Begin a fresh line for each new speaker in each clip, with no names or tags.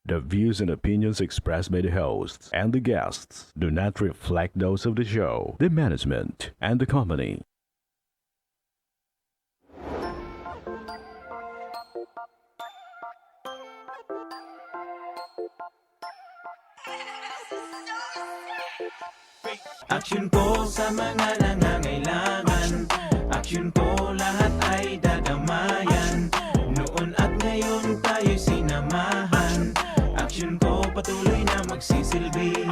The views and opinions expressed by the hosts and the guests do not reflect those of the show, the management, and the company.
Aksyon ko sa mga nangangailangan. Aksyon ko lahat ay dadamayan. Noon at ngayon tayo'y sinamahan. Aksyon ko patuloy na magsisilbi.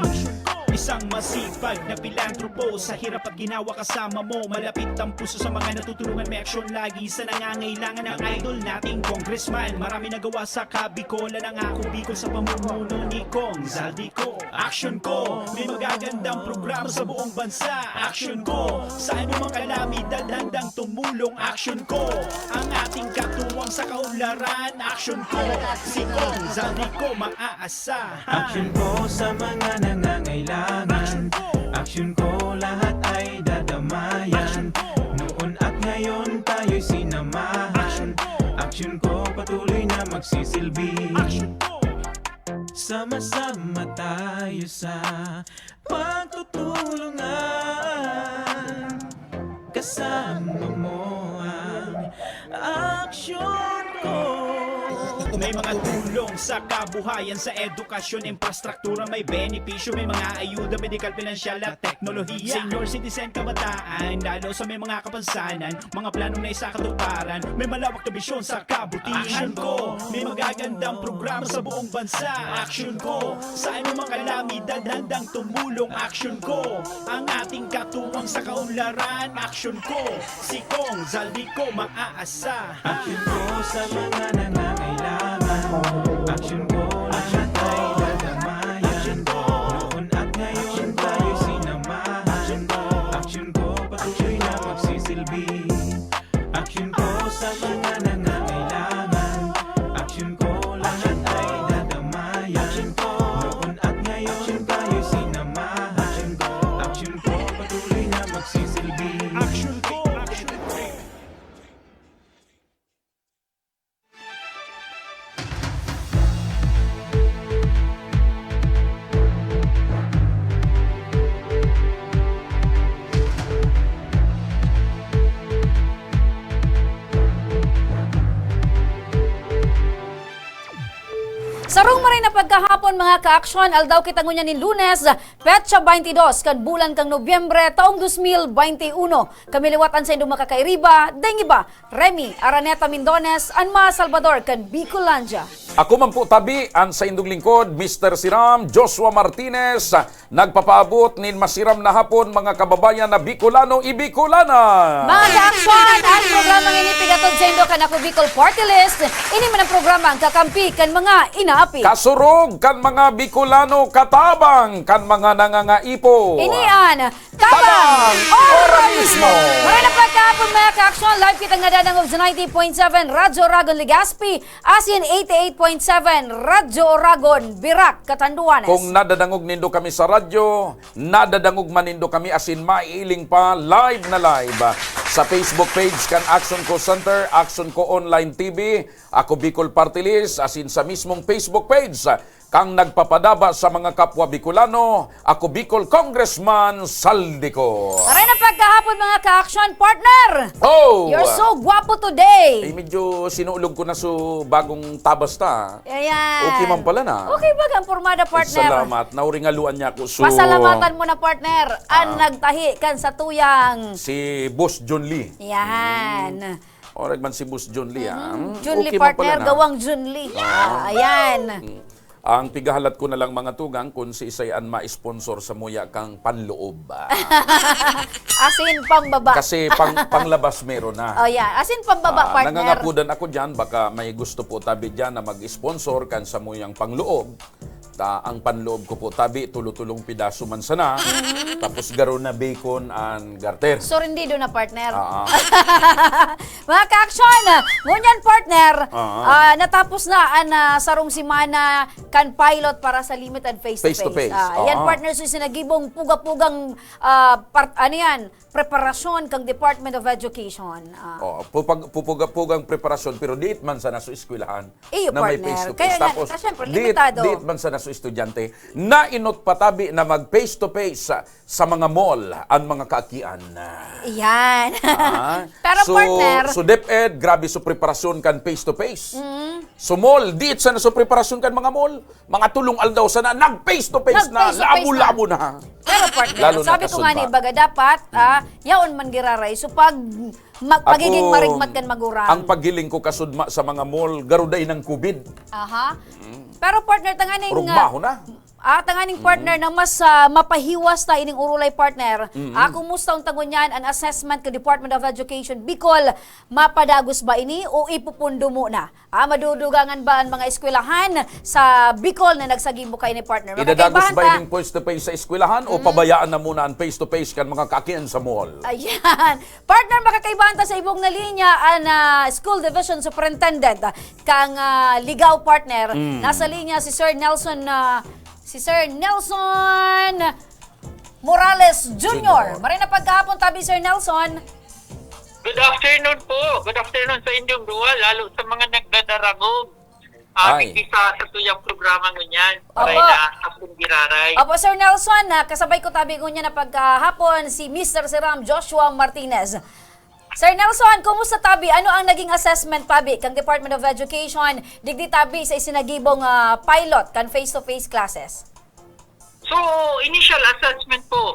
Isang masipag na pilantropo. Sa hirap at ginawa kasama mo. Malapit ang puso sa mga natutulungan. May aksyon lagi sa nangangailangan ng idol nating congressman. Marami nagawa sa Kabikolan. Ang ako Bicol sa pamumuno ni Kong Zaldico. Aksyon ko, may magagandang programa sa buong bansa. Aksyon ko, sa anumang kalamidad handang tumulong. Aksyon ko, ang ating katuwang sa kaunlaran. Aksyon ko, si Kong Zaldico maaasahan.
Aksyon ko sa mga nangangailangan. Aksyon ko lahat ay dadamayan. Noon at ngayon tayo'y sinamahan. Aksyon ko patuloy na magsisilbi. Sama-sama tayo sa pagtutulungan. Kasama mo ang aksyon ko.
May mga tulong sa kabuhayan, sa edukasyon, infrastruktura, may benepisyo, may mga ayuda, medikal, pinansyal at teknolohiya. Senior citizen, kabataan, lalo sa may mga kapansanan, mga planong na isakatuparan, may malawak na bisyon sa kabutihan. Aksyon ko, may magagandang programa sa buong bansa. Aksyon ko, sa anumang kalamidad handang tumulong. Aksyon ko, ang ating katuwang sa kaunlaran. Aksyon ko, si Kong Zaldico maaasahan.
Aksyon ko sa mga nangangailangan. Aksyon ko lahat ay dadamayan. Noon at ngayon tayo'y sinamahan. Aksyon ko patuloy na magsisilbi. Aksyon ko sa mga nangangailangan. Aksyon ko lahat ay dadamayan. Noon at ngayon tayo'y sinamahan. Aksyon ko patuloy na magsisilbi.
Aksyon ko, aksyon ko.
Sarong maray na pagkahapon mga ka-aksyon, aldaw kita ngunya ni Lunes, Petsa 22, kan bulan kang Nobyembre, taong 2021. Kami liwatan sa indong makakairiba, dahil iba, Remy Araneta Mindones, Anma Salvador, kan Bicolandia.
Ako man po tabi, ang sa indong lingkod, Mr. Siram, Joshua Martinez, nagpapaabot nin masiram na hapon mga kababayan na Bicolano, Ibicolana.
Mga ka-aksyon, ang programang inipigatod sa indo kan ako Bicol Party List, ini man ang programa ang kakampi kan mga inaapi.
Kasurog kan mga Bicolano katabang, kan mga nangangaipo.
Inian,
Tabang
tabang,
ora mismo.
Maray na pagkahapon mga ka-aksyon, live kitang nadadangog sa 90.7 Radyo Oragon Legazpi, asin 88.7 Radyo Oragon Birac, Catanduanes.
Kung nadadangog nindo kami sa radyo, nadadangog man nindo kami asin maiiling pa live na live. Sa Facebook page kan Action Co Center, Action Co Online TV, ako Bicol Party List, asin sa mismong Facebook page, kang nagpapadaba sa mga kapwa Bicolano, ako Bicol Congressman Saldico.
Maray na pagkahapon mga ka-aksyon, partner!
Oh!
You're so guwapo today!
medyo sinuulog ko na so bagong tabas ta.
Ayan.
Okay man pala na.
Okay ba ang pormada, partner?
Salamat. Nauringaluan niya ako. So,
Pasalamatan mo na, partner. Ang nagtahi kan sa tuyang.
si Boss John Lee.
Yan.
Orag man si Boss John Lee.
Jun Lee,
Okay man pala
partner.
na.
Gawang Jun Lee. Ayan.
Ang pigahalat ko na lang mga tugang kung si isayan ma-sponsor sa muya kang panloob.
Asin pambaba.
Kasi panglabas meron na.
Oh, yeah. Asin pambaba, partner.
Nangangapudan ako dyan, baka may gusto po tabi dyan na mag-sponsor kan sa muyang pangloob. ang panloob ko po tabi tulo-tulong pidaso man sana. Tapos garo na bacon and garter.
So, hindi doon na partner.
Ah,
Mga ka-aksyon, ngunyan partner,
Ah.
natapos na ang sarong simana kan pilot para sa limited face-to-face.
Face-to-face.
Yan
Ah.
partner, so sinagibong puga-pugang preparasyon kang Department of Education.
Pupugang preparasyon pero diit man sana sa eskwelahan
Iyo,
na may
partner.
face-to-face.
Kaya nga,
Tapos
syempre, limitado.
diit man sana sa estudyante na inot patabi na mag face-to-face sa mga mall ang mga kaakian.
Yan.
Ah.
Pero partner,
So DepEd, grabe sa preparasyon kan face-to-face. So mall, diit sana sa preparasyon kan mga mall. Mga tulong aldaw sana, nag-face-to-face na,
Nag-face-to-face
labo na.
pero partner,
Lalo na
sabi ko nga ni
kasudba.
Baga dapat, yaon man giraray. So pag pagiging
Ako,
marigmat kan magurang.
Ang paggiling ko kasudma sa mga mall, garuday ng COVID.
Aha. Pero partner, tanganing...
Rugmaho na.
Tanganing partner na mas mapahiwas ta ining urulay partner. Kumusta ang tangon yan ang assessment ka Department of Education Bicol, mapadagos ba ini o ipupundo mo na? Madudugangan ba ang mga eskwelahan sa Bicol na nagsagimo kay ni partner?
Idadagos
Makakaibahan
ba
ta-
yung face-to-face sa eskwelahan o pabayaan na muna ang face-to-face kan mga kakian sa mall?
Ayan. Partner, makakaibahan ta sa ibong na linya ang School Division Superintendent kang Ligaw partner. Nasa linya si Sir Nelson Morales Jr. Maray na pagkahapon tabi Sir Nelson.
Good afternoon po. Good afternoon sa inyong duwa, lalo sa mga nagdadarangog.
Ay.
Sa tuyang programa ngunyan. Para
Opo.
na hapong giraray.
Opo, Sir Nelson, kasabay ko tabi ko niya na pagkahapon si Mr. Siram Joshua Martinez. Sir Nelson, kumusta tabi? Ano ang naging assessment tabi kang Department of Education digdi tabi sa isinagibong pilot kan face-to-face classes?
So, initial assessment po,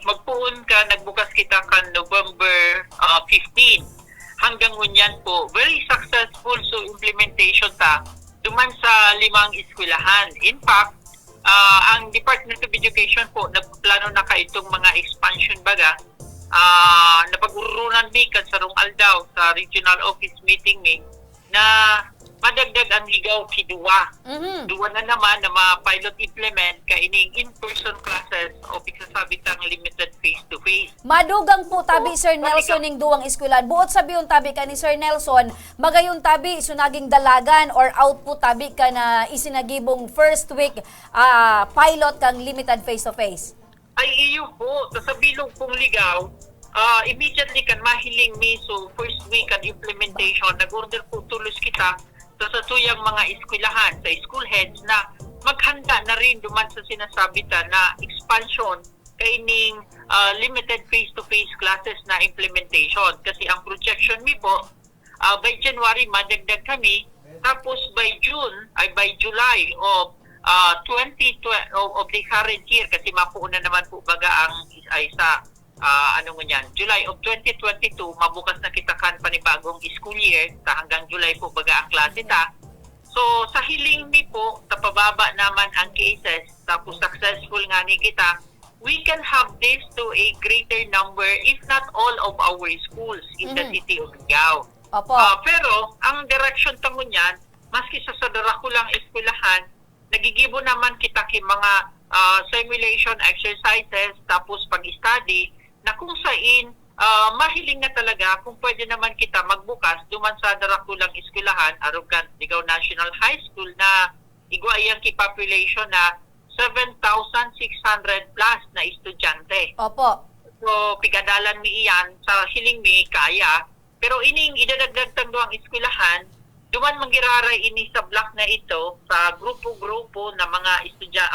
magpuon ka, nagbukas kita kan November 15. Hanggang ngunyan po, very successful so implementation ta duman sa 5 eskwelahan. In fact, ang Department of Education po, nagplano na ka itong mga expansion baga. Napag-urunan mi kan sarong aldaw sa regional office meeting mi na madagdag ang ligaw kiduwa. Duwa na naman na ma-pilot implement ka ining in-person classes o pigsasabi tang limited face-to-face.
Madugang po tabi
Oo,
Sir Nelson ning duwang eskwelahan. Buot sabi yung tabi ka ni Sir Nelson, magayon tabi sunaging dalagan or output tabi ka na isinagibong first week pilot kang limited face-to-face.
Ay iyo po, sa bilog pong ligaw, immediately kan mahiling mi so first week kan implementation, nag-order po tulos kita sa tuyang mga eskwelahan, sa school heads na maghanda na rin duman sa sinasabi ta na expansion kaining limited face-to-face classes na implementation. Kasi ang projection mi po, by January madagdag kami, tapos by July of 2020 of the current year, kasi mapuuna naman po baga ang July of 2022 mabukas na kita kan panibagong school year hanggang July po baga ang klase ta. So sa hiling mi po tapababa naman ang cases tapos successful nga ni kita, we can have this to a greater number if not all of our schools in the city of Ligao.
Opo.
Pero ang direction tangon yan, maski sa sadarakulang eskwelahan, nagigibo naman kita ki mga simulation exercises tapos pag-study na kung sain mahiling na talaga kung pwede naman kita magbukas duman sa darakulang eskwelahan arugan Ligaw National High School na igwaayang ki-population na 7,600 plus na estudyante.
Opo.
So pigadalan mi iyan sa hiling mi kaya, pero ining idadagdag tangduang eskwelahan duman manggiraray ini sa block na ito sa grupo-grupo na mga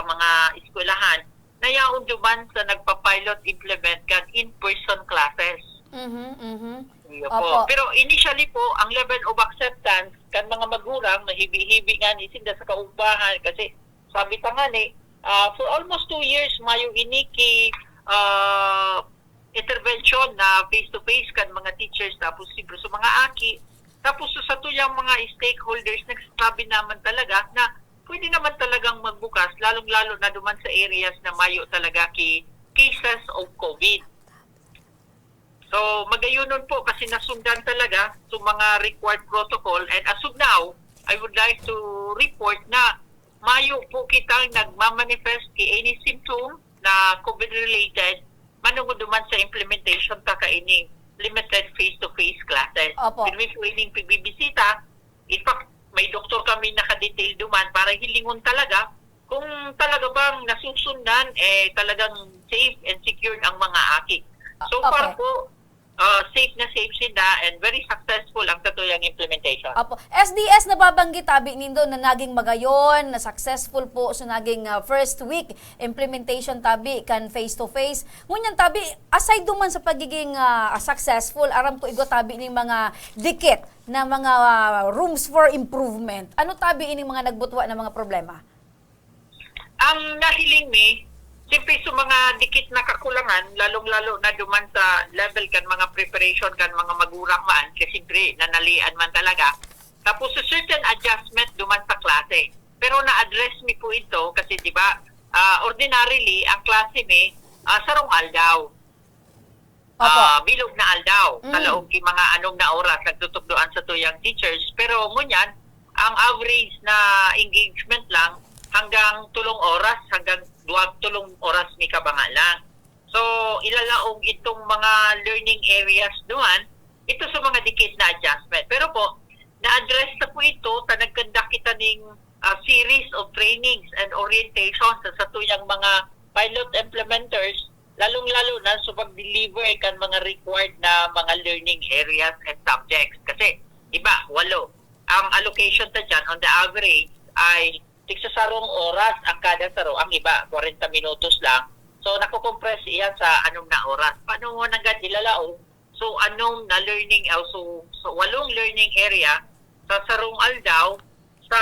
mga eskwelahan na yaon duman sa nagpa-pilot implement kan in-person classes. Iyo
Opo.
po. Pero initially po, ang level of acceptance kan mga magurang na hibi-hibi nga ni sinda sa kaubahan kasi sabi ta nga ni, for almost 2 years mayo iniki intervention na face-to-face kan mga teachers tapos siyempre sa mga aki tapos sa tuyang mga stakeholders nagsasabi naman talaga na pwede naman talagang magbukas lalong-lalo na duman sa areas na mayo talaga cases of COVID. So magayunon po kasi nasundan talaga sa mga required protocol and as of now, I would like to report na mayo po kitang nagmamanifest ki any symptom na COVID-related, manungod duman sa implementation ta kaining limited face-to-face classes.
Opo.
Pero may pwedeng pagbibisita, in fact, may doktor kami nakadetail duman para hilingon talaga kung talaga bang nasusundan talagang safe and secure ang mga aki. So
Okay.
far po, safe na safe sila and very successful ang katuyang implementation.
Apo. SDS nababanggit tabi nindo na naging magayon, na successful po so naging first week implementation tabi kan face to face. Ngunyan tabi aside duman sa pagiging successful, aram ko igo tabi ning mga dikit na mga rooms for improvement. Ano tabi ining mga nagbutwa na mga problema?
Ang nahiling mi, siyempre sa mga dikit na kakulangan, lalong-lalo na duman sa level kan mga preparation kan mga magurang man, kasi siyempre nanalian man talaga. Tapos sa certain adjustment duman sa klase. Pero na-address mi po ito kasi di ba, ordinarily, ang klase mi, sarong aldaw.
Opo.
Bilog na aldaw. Sa laog ki mga anong na oras, nagtutugdoan sa tuyang teachers. Pero ngunyan, ang average na engagement lang, hanggang 3 oras, hanggang 2 oras may kabanga lang. So, ilalaog itong mga learning areas doon, ito sa mga dikit na adjustment. Pero po, na-address na po ito, nagkanda kita ng series of trainings and orientation sa tuyang mga pilot implementers, lalong-lalo na sa pag-deliver kan mga required na mga learning areas and subjects. Kasi, iba, 8. Ang allocation ta dyan, on the average, ay sa sarong oras ang kada saro, ang iba 40 minutos lang. So nako-compress iya sa anong na oras. Paano mo nagad ilalaog? So anong na learning so 8 learning area sa sarong aldaw sa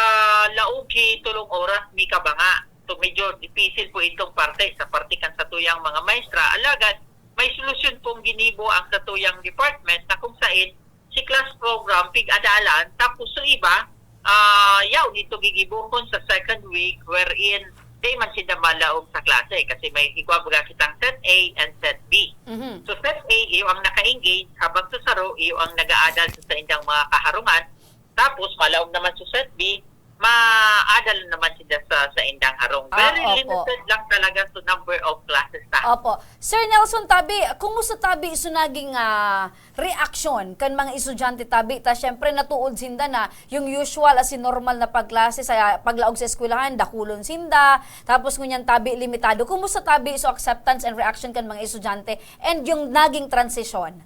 laog ki 3 oras mi kabanga. So medyo difficile po itong parte sa parte kan sa tuyang mga maestra. Alagad may solusyon pong ginibo ang sa tuyang department na kung saan si class program pig-adalan tapos sa iba yaw dito gigibukon sa second week wherein di man sila malaog sa klase kasi may igwabaga kitang set A and set B. So set A, iyo ang naka-engage habang sa saro, iyo ang nag-aadal sa indang mga kaharungan. Tapos malaog naman sa set B, ma-adal naman sila sa indang harong. Very
opo.
limited lang talaga sa number of classes ta.
Opo. Sir Nelson tabi, kumusta tabi iso naging reaction kan mga estudyante tabi? Ta syempre natuod sinda na yung usual as in normal na pagklase sa paglaog sa eskwelahan, dakulon sinda. Tapos ngunyan tabi limitado. Kumusta tabi iso acceptance and reaction kan mga estudyante and yung naging transition?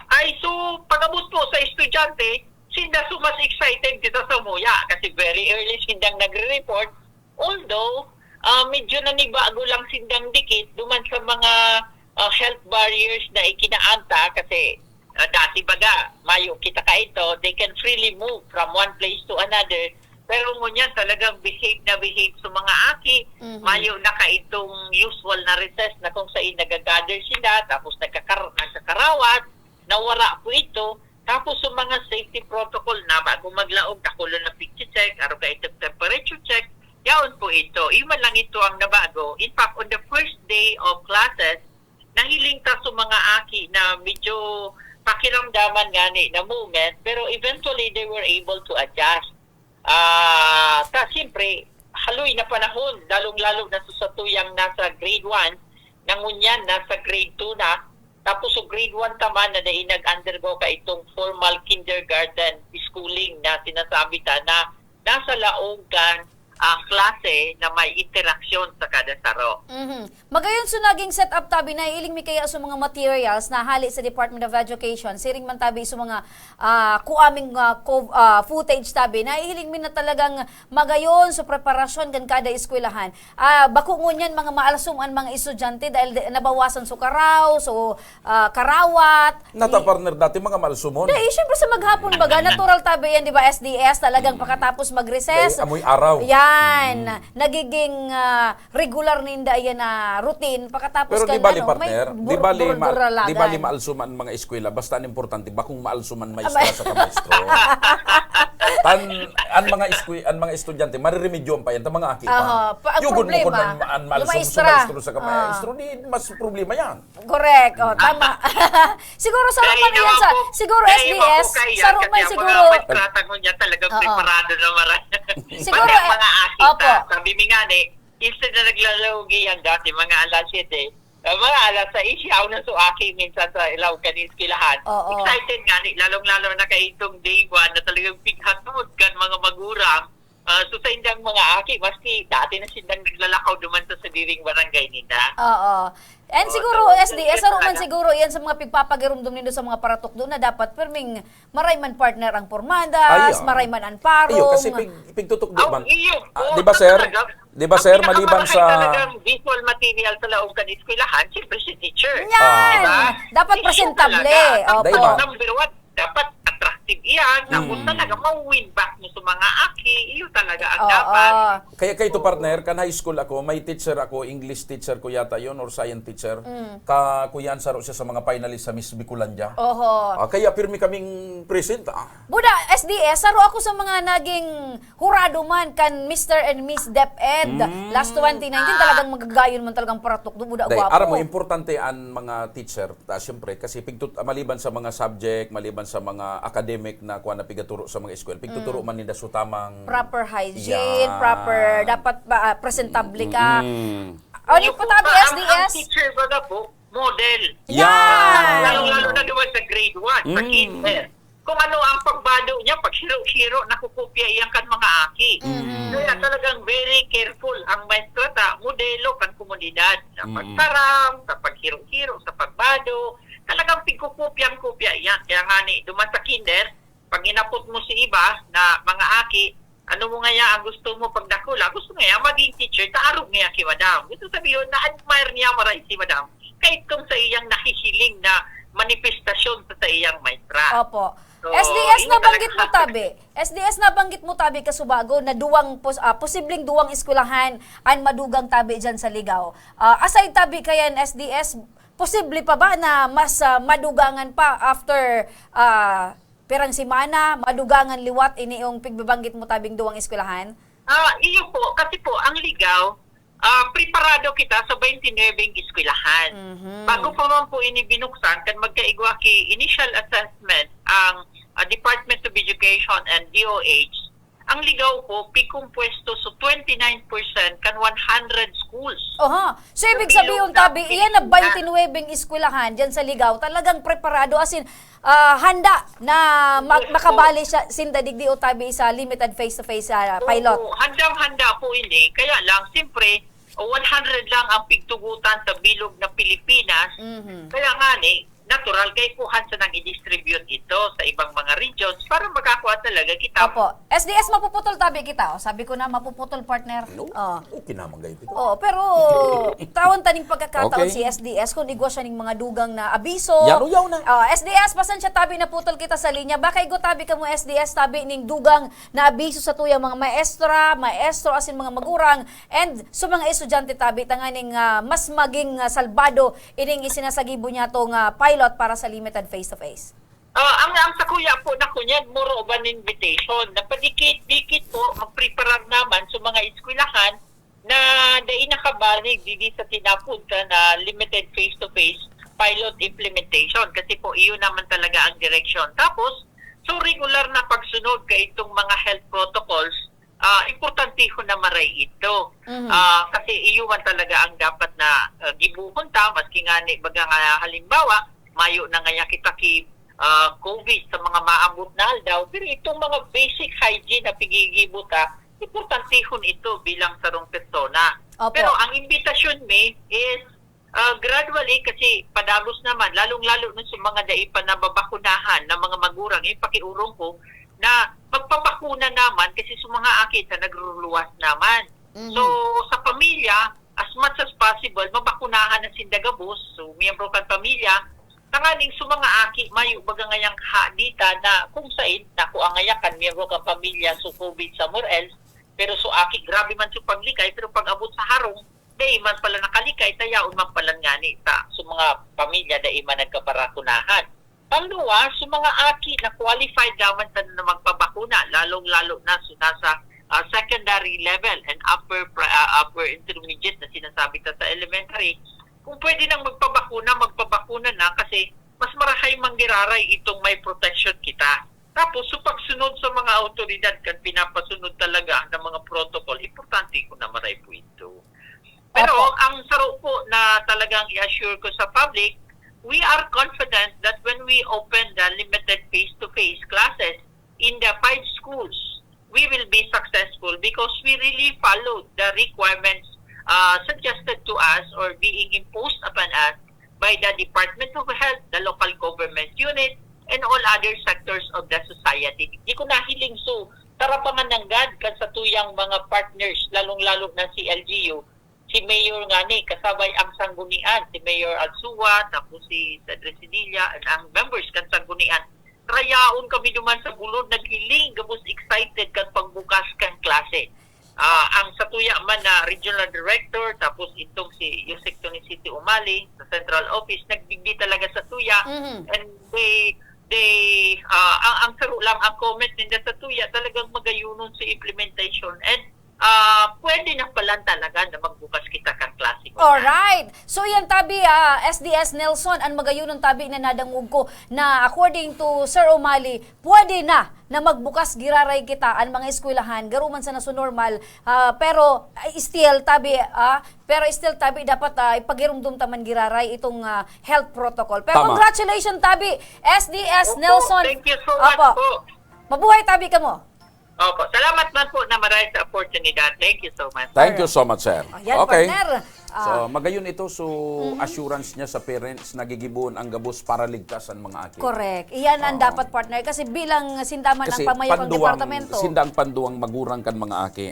Ay, so pagabot po sa estudyante, sinda so mas excited kita sa muya kasi very early sindang nagre-report. Although, medyo nanibago lang sindang dikit duman sa mga health barriers na ikinaanta kasi dati baga, mayo kita ka ito, they can freely move from one place to another. Pero ngunyan talagang behave sa mga aki. Mayo na ka itong usual na recess na kung saan nagagather sila, tapos nagkakarawat, nawara po ito. Tapos sa mga safety protocol na bago maglaog, nakulo na picture check, araw ka itong temperature check, yaon po ito. Iman lang ito ang nabago. In fact, on the first day of classes, nahiling ta sa mga aki na medyo pakiramdaman nga na moment, pero eventually they were able to adjust. Siyempre, haloy na panahon, lalong-lalo na sa tuyang nasa grade 1, nangunyan nasa grade 2 na, tapos sa grade 1 taman na nag-undergo ka itong formal kindergarten schooling na sinasabi ta na nasa laog kan klase na may interaksyon sa kada saro.
Magayon so naging setup tabi na iling mi kaya sa mga materials na hali sa Department of Education, siring man tabi sa mga kuaming footage tabi na ihiling mi na talagang magayon sa preparasyon kan kada eskwelahan. Bako ngunyan mga maalsuman mga estudyante dahil nabawasan so karaw, so karawat.
Nata partner dati mga malsumon.
Di, syempre sa maghapon baga, natural tabi yan, di ba, SDS, talagang pakatapos mag-recess.
Amoy araw.
Yan, nagiging regular ninda yan na routine. Pakatapos
Pero
kan,
di bali
ano,
partner,
may
di bali maalsuman mga eskwela, basta ang importante ba kung maalsuman maestro sa kamaestro. Ang mga estudyante mariremedyoan pa yan ta mga aki pa.
Ang
Yugod mo
problema,
kun ang
yung
maalsum sa
maestra.
maestro sa kamaestro, di mas problema yan.
Correct. Tama. Siguro sa
Dahil
man yan
naman
sa
po-
siguro
dahil naman
SDS,
po kaya,
sa rumay
kasi
siguro.
Mga magtratangon niya talagang preparado na marami.
Siguro,
Pati ang mga aki
Opo.
Sabi mi nga ni, instead na naglalawgi ang dati mga alas 7, mga alas 6, siyaw na suaki minsan sa ilaw kanis kilahan.
Oo.
Excited nga ni, lalong-lalo na kay itong day 1 na talagang pighatod kan mga magurang. So sa indang mga aki, maski dati na sindang naglalakaw duman sa diring barangay nila.
Oo. And siguro, SDS,
so,
man siguro yan sa mga pigpapagirumdum nindo sa mga paratok doon na dapat perming maray man partner ang pormadas,
Ayo.
maray man ang parong.
Iyo, kasi pigtutok di man.
Iyo.
Di ba, sir? Di ba, sir, maliban sa...
Talagang visual material sa laog kan eskwelahan, siyempre si teacher.
Yan!
Diba?
Dapat
Issue
presentable.
talaga.
Diba?
Opo.
Number 1, dapat attractive iyan. Tapos talaga, ma-win back mo sa mga aki. Iyo talaga ang dapat.
Kaya ito partner, kan high school ako, may teacher ako, English teacher ko yata yon or science teacher. Kuyan saro siya sa mga finalist sa Miss Bicolandia.
Oho.
Kaya pirmi kaming present.
Buda, SDS, saro ako sa mga naging hurado man kan Mr. and Miss DepEd. Last 2019, talagang magagayon man talagang paratok doon. Buda, gwapo.
Aram mo, importante ang mga teacher, siyempre, kasi maliban sa mga subject, maliban sa mga academic na kuha na pigaturo sa mga eskwela, pigtuturo man nila so tamang...
Proper hygiene,
Yan.
proper, dapat presentable ka. O, di
Yung
po tabi,
ang
SDS.
teacher baga po, model.
Yan!
Lalo-lalo na naman sa grade 1, sa kinder. Kung ano ang pagbado niya, pag hiro-hiro, nakukopya iyan kan mga aki. Kaya talagang very careful ang maestro ta, modelo kan komunidad. Sa pagtarang, sa paghiro-hiro, sa pagbado, talagang pigkukopyang-kopya iyan. Kaya nga ni, duman sa kinder, pag inapot mo si iba na mga aki, ano mo nga ang gusto mo pag nakula? Gusto nga maging teacher, taarog nga kay madam. Gusto sabihin na admire niya maray si madam. Kahit kung sa iyang nahihiling na manifestasyon sa iyang maestra.
Opo.
So,
SDS
yun
nabanggit mo
talaga.
tabi. SDS nabanggit mo tabi kasubago na posibleng duwang eskwelahan ang madugang tabi dyan sa Ligaw. Aside tabi kayan SDS, posible pa ba na mas madugangan pa after perang simana, madugangan liwat ini yung pigbabanggit mo tabing duwang eskwelahan?
Iyo po, kasi po, ang Ligaw, preparado kita sa 29 eskwelahan. Bago pa man po ini binuksan, kan magkaigwa ki initial assessment ang Department of Education and DOH, ang Ligaw po, pikong pwesto sa 29% kan 100 schools.
Oha. So, ibig sabihin tabi, iyan na 29 eskwelahan dyan sa Ligaw, talagang preparado, as in, handa na makabali siya sindadigdi o tabi sa limited face-to-face pilot.
Oo, handang-handa po ini. Kaya lang, siyempre, 100 lang ang pigtugutan sa bilog na Pilipinas. Kaya nga ni, natural kay kuhan sa nang i-distribute ito sa ibang mga regions para makakuha talaga kita.
Opo. SDS, mapuputol tabi kita. O, sabi ko na, mapuputol partner.
No?
Oh.
Okay naman ganito.
Oh, pero tawon taning pagkakataon
Okay.
si SDS kung igwa siya ning mga dugang na abiso.
Yaw na.
SDS, pasan siya tabi na putol kita sa linya. Baka igo tabi ka mo SDS tabi ning dugang na abiso sa tuyang mga maestro asin mga magurang and sa mga estudyante tabi tanganing mas maging salbado ining isinasagibo niya tong pilot para sa limited face-to-face.
Ang sa kuya po na kunyan, muro ba invitation? Napadikit-dikit po, magpreparar naman sa mga eskwelahan na dahil nakabalig didi sa tinapunta na limited face-to-face pilot implementation. Kasi po, iyon naman talaga ang direction. Tapos, so regular na pagsunod kay itong mga health protocols, importante ko na maray ito. Kasi iyon talaga ang dapat na gibuhon ta, maski nga ni baga nga halimbawa, mayo na nga kita COVID sa mga maabot na aldaw, pero itong mga basic hygiene na pigigibuta, importantehon ito bilang sarong persona.
Opo.
Pero ang imbitasyon mi is gradually, kasi padagos naman, lalong-lalo nun sa mga daipa na babakunahan ng mga magurang, yung pakiurong ko, na magpapakuna naman kasi sa mga akit na nagruluwas naman. So, sa pamilya, as much as possible, mabakunahan na sindagabos, so miyembro kan pamilya, tanganing sa mga aki, mayo baga ngayang dita na kung saan, naku ang ngayakan, miyembro kan pamilya, so COVID somewhere else, pero so aki, grabe man sa paglikay, pero pag abot sa harong, dahil man pala nakalikay, tayaon man pala nga ni ta, sa mga pamilya, dahil man nagkaparakunahan. Pangalawa, sa mga aki na qualified naman na magpabakuna, lalong-lalo na so nasa secondary level and upper intermediate na sinasabi ta sa elementary, kung pwede nang magpabakuna na kasi mas marahay manggiraray itong may protection kita. Tapos, so pagsunod sa mga autoridad kan pinapasunod talaga ng mga protocol, importante assure ko sa public, we are confident that when we open the limited face-to-face classes in the 5 schools, we will be successful because we really followed the requirements suggested to us or being imposed upon us by the Department of Health, the local government unit, and all other sectors of the society. Di ko nahiling so, tarapangan ng God kan sa tuyang mga partners, lalong-lalo na si LGU, si Mayor nga ni, kasabay ang sanggunian, si Mayor Alsua, tapos si Cedric Sedilla, at ang members kan sanggunian. Rayaon kami duman sa bulod, naghiling, gabos excited kan pagbukas kan klase. Ang satuya man na regional director, tapos itong si Yusek Tony City Umali sa central office, nagbigdi talaga sa tuya. And ang saro lang ang comment nila sa tuya, talagang magayunon sa implementation. And pwede na pala talaga na magbukas kita kang klase.
Alright. So yan tabi, SDS Nelson, ang magayunon tabi na nadangog ko na according to Sir Umali, pwede na magbukas giraray kita ang mga eskwelahan, garuman sa naso normal, pero still tabi dapat ipagirumdum taman giraray itong health protocol. Pero
Tama.
congratulations tabi, SDS Nelson.
Thank you so much po.
Mabuhay tabi ka mo.
Opo, salamat man po na marami sa oportunidad. Thank you so much.
Thank you so much, sir.
Ayan, partner.
So, magayon ito, so assurance niya sa parents, nagigibuon ang gabos para ligtasan mga aki.
Correct. Iyan ang dapat, partner. Kasi bilang sindaman ng pamayakang departamento.
Sindang panduang magurang kan mga aki.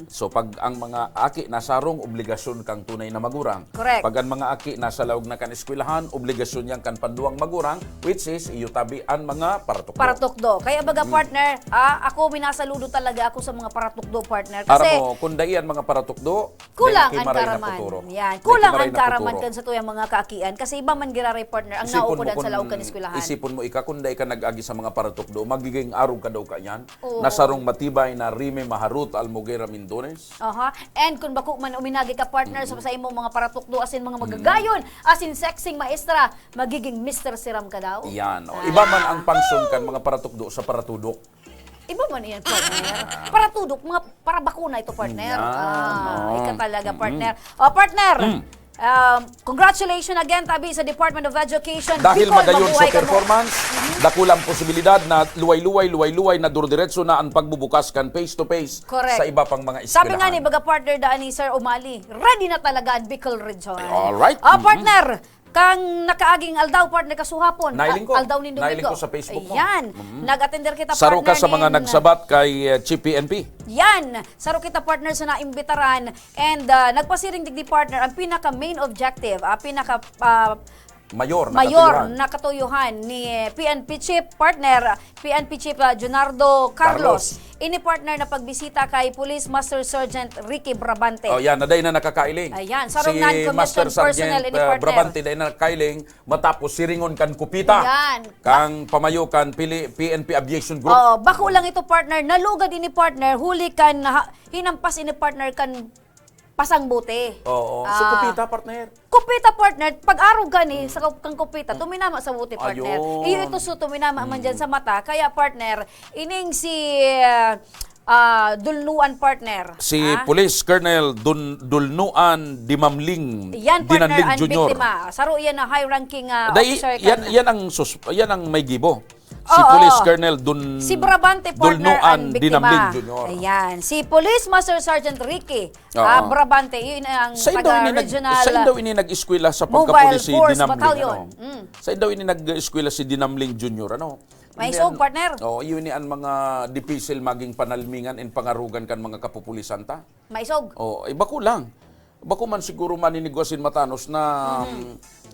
So, pag ang mga aki nasarong, obligasyon kang tunay na magurang.
Correct.
Pag ang mga aki nasa lawag na kan eskwelahan, obligasyon yang kan panduang magurang, which is iyutabi ang mga paratukdo.
Paratukdo. Kaya baga, partner, ako minasaludo talaga ako sa mga paratukdo, partner. Kasi
Para mo, kung dayan mga paratukdo,
kulang
dahil
ang
kimaray na
karaman.
futuro.
Yan.
Dahil
Kulang
kimaray
ang
na
karaman
futuro.
kan sa tuyang mga kaakian. Kasi iba man giraray, partner, ang nauukudan sa laog kan eskwelahan.
Isipon mo kung day ka nag-agi sa mga paratukdo, magiging arog ka daw ka yan.
Oo.
Nasarong matibay na Rime Maharut Almoguera Mindones.
And kung bako man uminagi ka, partner, sa imong mga paratukdo, asin mga magagayon, asin sexing maestra, magiging Mr. Siram ka daw.
Yan. Iba man ang function kan mga paratukdo sa paratudok.
Iba man yan, partner. Para tudok, para bakuna ito, partner.
Yan.
Ika talaga, partner. Partner, congratulations again, tabi, sa Department of Education.
Dahil
Bicol,
magayon sa
mabuhay ka mo.
performance, dakulang posibilidad na luway-luway na durdiretso na ang pagbubukas kan face-to-face
Correct.
sa iba pang mga eskwelahan.
Sabi nga ni baga partner daan ni Sir Umali, ready na talaga ang Bicol Region.
Alright.
Partner, kang nakaaging aldaw, partner, kasuhapon.
Nailing ko.
Aldaw ni Domingo.
Nailing ko sa Facebook mo.
Ayan. Nag-attender kita,
Saro
partner.
ka sa mga nagsabat kay Chief PNP.
Yan. Saro kita, partner, sa naimbitaran. And nagpasiring digdi, partner, ang pinaka-main objective,
Mayor
na katuyuhan ni PNP Chief Partner, PNP Chief Junardo Carlos. Ini partner na pagbisita kay Police Master Sergeant Ricky Brabante.
Oh, yan, naday na nakakailing.
Ayan, sarong
si
non-commissioned
Master
personnel
Sergeant
ini partner.
Brabante day na nakakailing matapos siringon kan kupita.
Ayan.
Kang pamayo kan PNP Aviation Group.
Bako lang ito, partner. Nalugad ini partner, huli kan hinampas ini partner kan pasang bote.
Oo. So kupita partner.
Kupita, partner, pag-araw gani sa kang kupita, tuminama sa buti, partner.
Ayun.
Iyo ito so tuminama man dyan sa mata. Kaya, partner, ining si Dulnuan, partner.
Si Police Colonel Dulnuan Dimamling
Yan, partner,
Dinanlig
ang
Jr.
biktima. Saro yan na high-ranking
Dahil
officer.
yan ang may gibo. Si
Oo.
Police Colonel
Si Brabante, partner, ang
Dulnuan
biktima.
Dinamling Jr.
Ayan. Si Police Master Sergeant Ricky
Oo.
Brabante, yun ang
Sa
taga-regional
daw ini nag-eskwela sa
Mobile
pagkapulis si
Force
Dinamling.
Battalion.
Sa daw ini nag-eskwela si Dinamling Jr.
May
Hindi
isog, partner.
Yun ni ang mga dipisil maging panalmingan in pangarugan kan mga kapupulisan ta.
Maisog.
Bako lang. Bako man siguro maninigwasin matanos na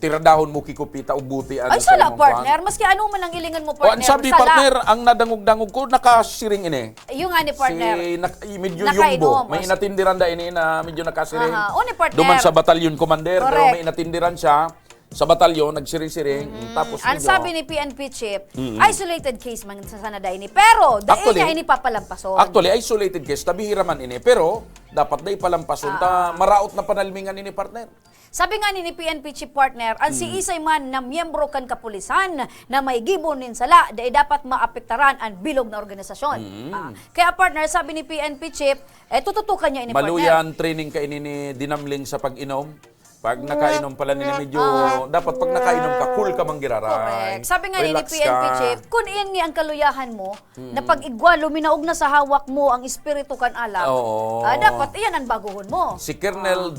tiradahon mo kikupita ubuti
Ay, sala, partner. Maski ano man ang ilingan mo, partner.
Ang sabi,
sala.
partner, ang nadangog-dangog ko, nakasiring ini.
Yung nga ni partner.
Medyo
Nakainom.
yumbo. May inatindiran da ini na medyo nakasiring.
Ni partner.
Duman sa batalyon commander, pero
Correct.
may inatindiran siya. Sa batalyon, nagsiring-siring. Tapos
Ang
medyo-
sabi ni PNP Chief, isolated case man sa sanada ini. Pero, dahil
Actually-
niya ini papalampason.
Actually, isolated case, tabihira man ini. Pero, dapat day palampason, maraot na panalmingan ini, partner.
Sabi nga ni PNP Chief, partner, ang si isay man na miyembro kan kapulisan na may gibonin sala, dahil dapat maapektaran ang bilog na organisasyon. Kaya, partner, sabi ni PNP Chief, tututukan niya ini, partner.
Maluyan training ka ini ni Dinamling sa pag-inom. Pag nakainom pala nila medyo, dapat pag nakainom ka, cool ka manggiraray.
Correct. Sabi nga ni
Relax
PNP
ka.
Chief, kung iyan nga ang kaluyahan mo, na pag igwa, luminaog na sa hawak mo ang espiritu kan alak,
Oo.
dapat iyan ang baguhon mo.
Si Colonel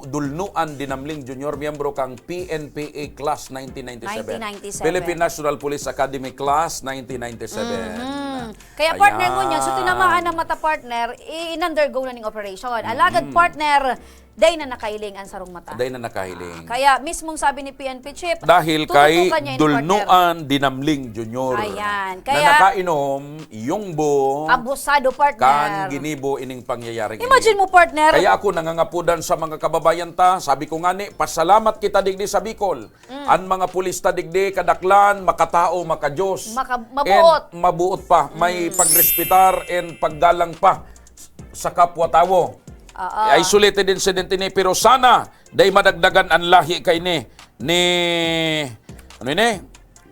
Dulnuan Dinamling Jr., miyembro kang PNPA Class 1997.
1997.
Philippine National Police Academy Class 1997.
Kaya partner mo niya, so tinamaan ng mata partner, in-undergo na ng operation. Alagad partner, day na nakailing ang sarong mata.
Day na nakahiling.
Kaya mismong sabi ni PNP Chief,
Dahil kay
tututukan niya yung partner.
Dulnuan Dinamling Jr.
Ayan.
na
Kaya,
nakainom yung bo
abusado
kan
partner.
ginibo ining pangyayari.
Imagine mo partner,
Kaya ako nangangapudan sa mga kababayan ta, sabi ko nga ni, pasalamat kita digdi sa Bicol. Ang mga pulis ta digdi, kadaklan, makatao, makajos.
Mabuot.
And mabuot pa. May pagrespitar and paggalang pa sa kapwa-tawo. Isolated incident ini, pero sana day madagdagan ang lahi kay ni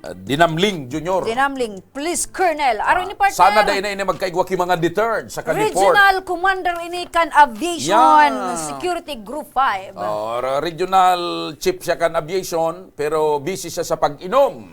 Dinamling Jr.
Dinamling, please Colonel. Araw ni partner.
Sana day na ini magkaigwa ki mga deterred sa kaniport.
Regional Commander Inikan Aviation
Yeah.
Security Group 5.
Regional chief siya kan aviation, pero busy siya sa pag-inom.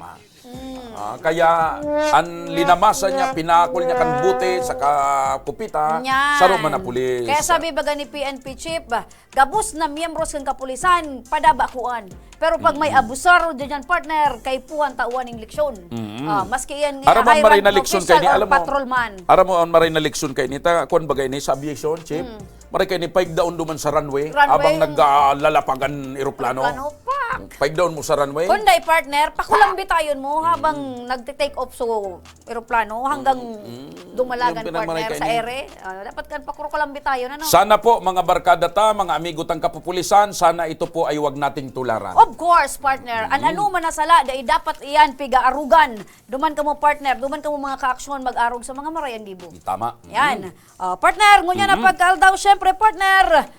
Kaya ang linamasa niya, pinakol niya kan buti sa kapupita,
Yan.
saro man na pulis.
Kaya sabi baga ni PNP Chief, gabos na miyembros ng kapulisan, padabakuan. Pero pag may abusar dyan partner, kay puan tauan ng leksyon. Maski yan
Aram mo ang maray na
high-rank
leksyon
official
kay ni,
or
alam mo.
patrolman.
Aram mo ang maray na leksyon kay ni, kuan bagay ni sa aviation, chief. Maray kay ni, paigdaon duman sa runway, habang naglalapagan eroplano.
Ano pa?
Paigdaon mo sa runway.
Kunday partner, pakulambi tayo mo habang nagte-take off so eroplano hanggang dumalagan
Yung pinamaray
partner
kay
sa
ni.
ere. Dapat kan pakulambi tayo na no.
Sana po mga barkada ta, mga amigo tang kapupulisan, sana ito po ay wag nating tularan.
Of course, partner. Ano man nasala, dahil dapat iyan piga-arugan. Duman ka mo, partner. Duman ka mo mga kaaksyon mag-arog sa mga marayang gibo.
Tama.
Yan. Partner, ngunya na pagkaldaw, syempre, partner.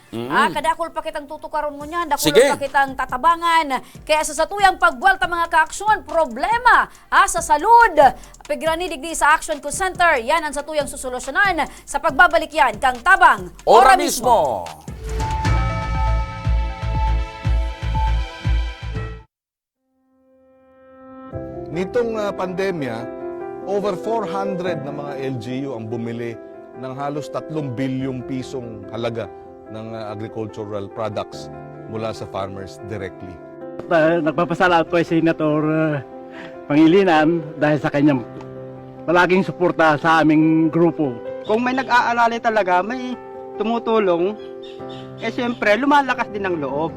Kadakol pa kitang tutukaron ngunya. Dakol
Sige.
pa kitang tatabangan. Kaya sa satuyang pagbuwalta mga kaaksyon, problema sa salud. Pigrani digdi sa Action Call Center. Yan ang satuyang susolusyonan sa pagbabalik yan kang tabang.
Ora mismo.
Nitong pandemya, over 400 na mga LGU ang bumili ng halos 3 bilyong pisong halaga ng agricultural products mula sa farmers directly.
Nagpapasalamat ko kay Senator Pangilinan dahil sa kanyang palaging suporta sa aming grupo.
Kung may nag-aalala talaga, may tumutulong, siyempre lumalakas din ang loob.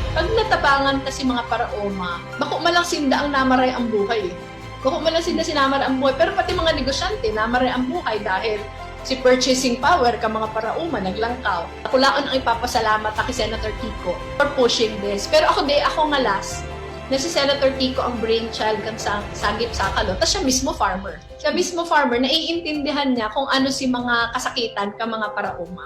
Pag natabangan kasi mga paraoma, bako malang sinda ang namaray ang buhay. Bako malang sinda sinamaray ang buhay, pero pati mga negosyante namaray ang buhay dahil si purchasing power ka mga paraoma naglangkaw. Ako lang ang ipapasalamat kay Senator Kiko for pushing this. Pero ako nga last, na si Senator Kiko ang brainchild kang sagip sakalo, tapos siya mismo farmer. Siya mismo farmer, naiintindihan niya kung ano si mga kasakitan ka mga paraoma.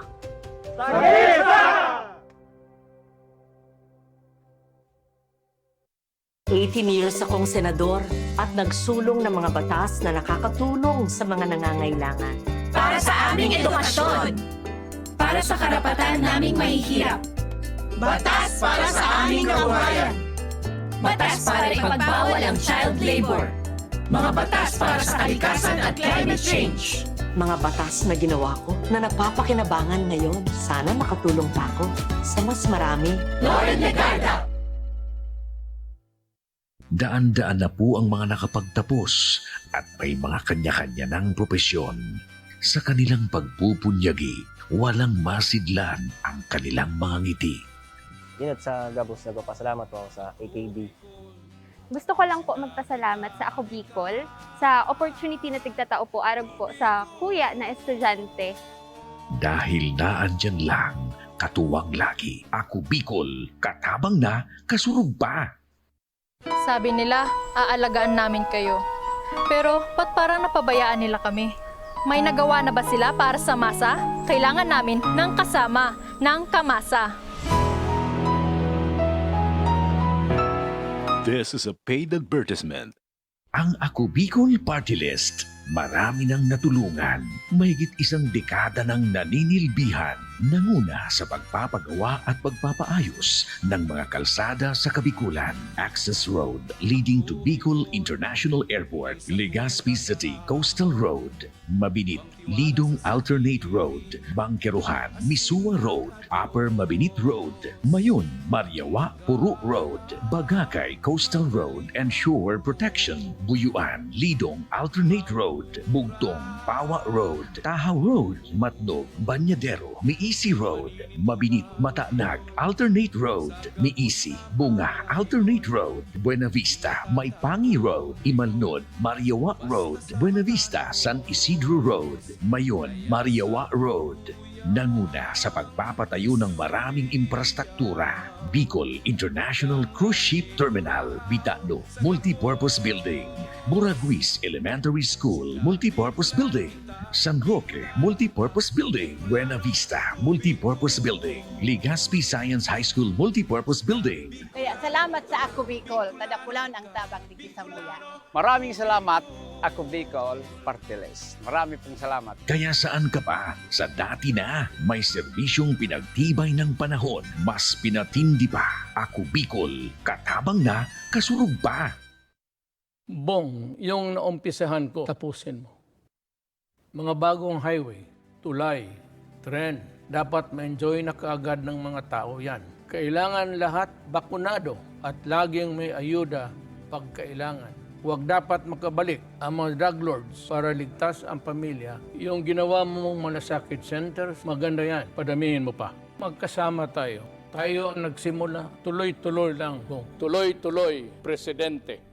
18 years akong senador at nagsulong ng mga batas na nakakatulong sa mga nangangailangan.
Para sa aming edukasyon. Para sa karapatan naming mahihirap. Batas para sa aming kabuhayan. Batas para ipagbawal ang child labor. Mga batas para sa kalikasan at climate change.
Mga batas na ginawa ko na napapakinabangan ngayon. Sana makatulong pa ako sa mas marami.
Lauren Legarda.
Daan-daan na po ang mga nakapagtapos at may mga kanya-kanya ng propesyon. Sa kanilang pagpupunyagi, walang masidlan ang kanilang mga ngiti.
Inat sa Gabos, nagpapasalamat po ako sa AKB.
Gusto ko lang po magpasalamat sa Ako Bicol sa opportunity na tigtatao po arag po sa kuya na estudyante.
Dahil naandyan lang, katuwang lagi. Ako Bicol, katabang na, kasurug pa.
Sabi nila, aalagaan namin kayo. Pero, ba't parang napabayaan nila kami? May nagawa na ba sila para sa masa? Kailangan namin ng kasama, ng kamasa.
This is a paid advertisement. Ang Ako Bicol Party List. Marami nang natulungan, mahigit isang dekada nang naninilbihan, nanguna sa pagpapagawa at pagpapaayos ng mga kalsada sa Kabikulan. Access Road leading to Bicol International Airport, Legazpi City Coastal Road, Mabinit, Lidong Alternate Road, Bangkeruhan, Misua Road, Upper Mabinit Road, Mayon, Mariawa, Puro Road, Bagakay Coastal Road and Shore Protection, Buyuan, Lidong Alternate Road, Bugtong, Pawa Road, Tahaw Road, Matnog, Banyadero, Miisi Road, Mabinit, Mataanag, Alternate Road, Miisi, Bunga, Alternate Road, Buena Vista, Maipangi Road, Imalnod, Mariawa Road, Buena Vista, San Isidro Road, Mayon, Mariawa Road. Nanguna sa pagpapatayo ng maraming infrastruktura. Bicol International Cruise Ship Terminal, Bitano, Multipurpose Building, Buraguis Elementary School, Multipurpose Building, San Roque, Multipurpose Building, Buena Vista, Multipurpose Building, Legazpi Science High School, Multipurpose Building.
Kaya salamat sa Ako Bicol, tadakulan ang tabak di sa muya.
Maraming salamat, Ako Bicol Partiles. Marami pong salamat.
Kaya saan ka pa? Sa dati na, may serbisyong pinagtibay ng panahon, mas pinatindi pa. Ako Bicol, katabang na, kasurog pa.
Bong, yung naumpisahan ko, tapusin mo. Mga bagong highway, tulay, tren, dapat ma-enjoy na kaagad ng mga tao yan. Kailangan lahat bakunado at laging may ayuda pag kailangan. Huwag dapat makabalik ang mga drug lords para ligtas ang pamilya. Yung ginawa mong malasakit centers, maganda yan. Padamihin mo pa. Magkasama tayo. Tayo ang nagsimula. Tuloy-tuloy lang. Tuloy-tuloy, Presidente.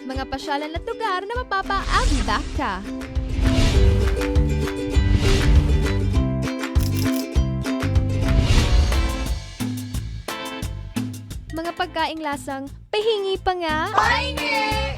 Mga pasyalan at lugar na mapapa-abdak ka. Mga pagkaing lasang pahingi pa nga. Pahingi!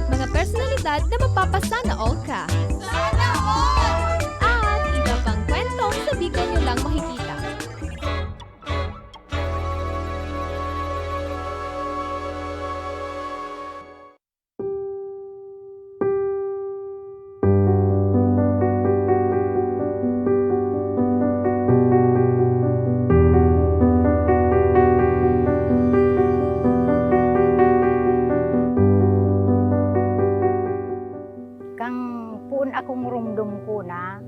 Mga personalidad na mapapasana all ka. Sana all! At iba pang kwentong sa Bicol nyo lang makikita.
Akong rumdum ko na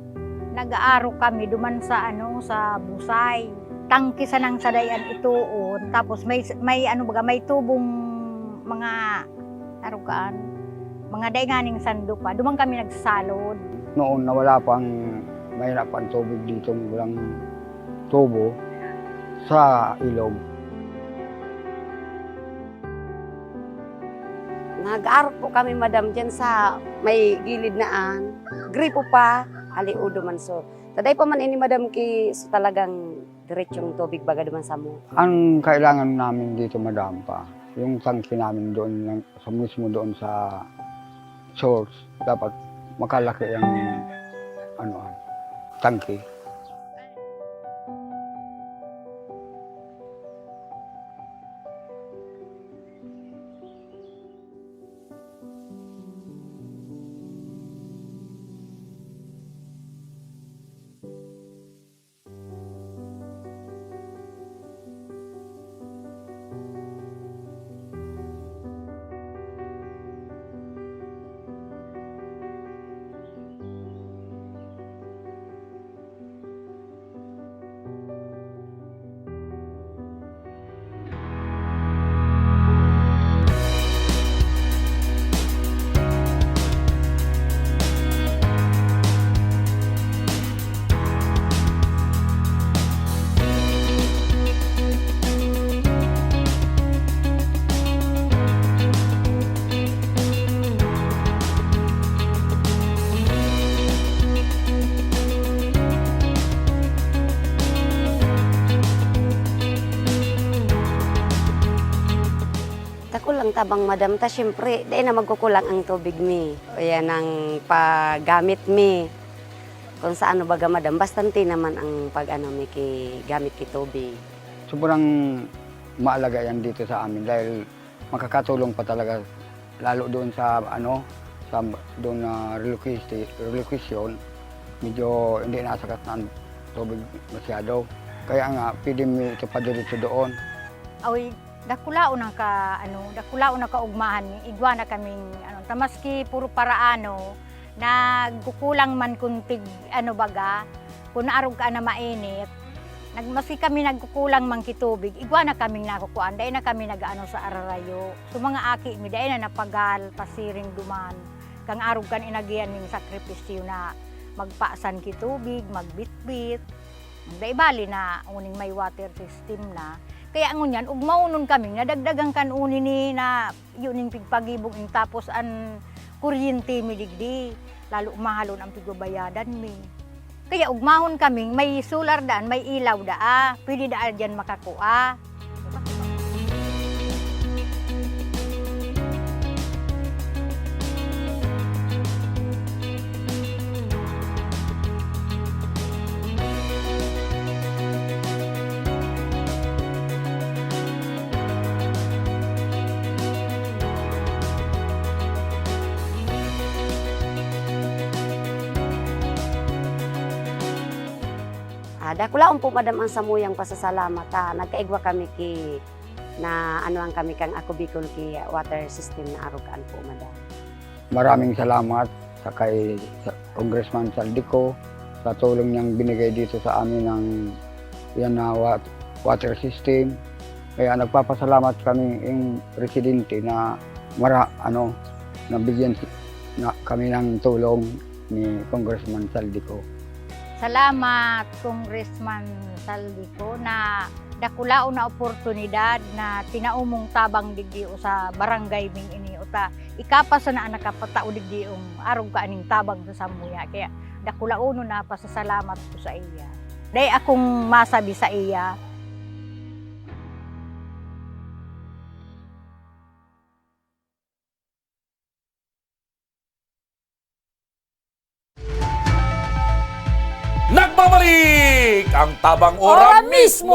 nag-aaro kami duman sa sa Busay. Tangki sa nang sadayan ituon tapos may may tubong mga arugaan. Mga dainganing sando pa. Duman kami nagsalod.
Noon nawala pang mahirap ang tubig dito, walang tubo sa ilog.
Nag-aarok po kami, madam, dyan sa may gilid naan. Gripo pa, aliudo man so. Taday pa man ini, madam, so talagang diretsong tubig baga duman sa mo.
Ang kailangan namin dito, madam, pa, yung tangki namin doon, sa mismo doon sa source, dapat makalaki ang tangki.
ang tabang madam, ta syempre, di na magkukulang ang tubig mi. O yan ang paggamit mi. Kung sa ano baga madam, bastante naman ang pag ano mi gamit ki tubig.
Sobrang maalaga yan dito sa amin dahil makakatulong pa talaga lalo doon sa ano, sa doon na relocation, medyo hindi nasakat ng tubig masyado. Kaya nga, pwede mo ito pa diretso doon.
Awi, dakulao na kaugmahan ni igwa na kaming tamaski puro paraano nagkukulang man kuntig baga kung naarog ka na mainit maski kami nagkukulang man kitubig igwa na kaming nakukuan dahil na kami nagaano sa ararayo so mga aki mi dahil na napagal pasiring duman kang arog kan inagian ning sakripisyo na magpaasan kitubig magbitbit dahil bali na uning may water system na. Kaya ngunyan, ug maunon kami, nadagdagang kanuni ni na yun yung pigpagibog tapos an kuryente mi digdi. Lalo mahalon ang pigbabayadan mi. Kaya ugmahon kami, may solar daan, may ilaw daa, pwede daan dyan makakuha.
Dakulaon po madam ang samuyang pasasalamat ha. Nagkaigwa kami na ano ang kami kang Ako Bicol ki water system na arugaan po madam.
Maraming salamat sa kay Congressman Saldico sa tulong niyang binigay dito sa amin ng yan na water system. Kaya nagpapasalamat kami yung residente na nabigyan kami ng tulong ni Congressman Saldico.
Salamat, Congressman Saldico, na dakulao na oportunidad na tinaumong tabang digdi o sa barangay ming ini o ta ikapasa na nakapatao digdi ang arog ka aning tabang sa samuya. Kaya dakulao no na pasasalamat ko sa iya. Dahil akong masabi sa iya,
Nagbabalik ang Tabang Ora mismo.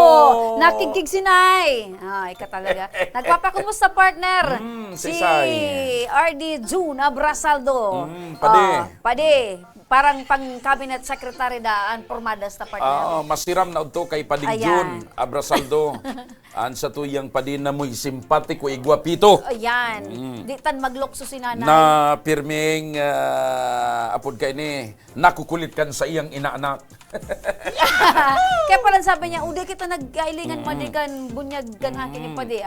Nakikig si Nay. Ay, ka talaga. Nagpapakumusta partner?
Si Sai.
RD June Abrasaldo.
Pade.
Parang pang-cabinet secretary daan pormadas ta partner.
Masiram na udto kay Pading June Abrasaldo. An sa tuyang padin na mo'y simpatiko igwapito.
Ayan. Di tan maglokso si nanay.
Na pirming apod kay ni nakukulit kan sa iyang inaanak.
Kaya pala sabi niya, uday kita nagkailingan madigan bunyag kan hakin ipadi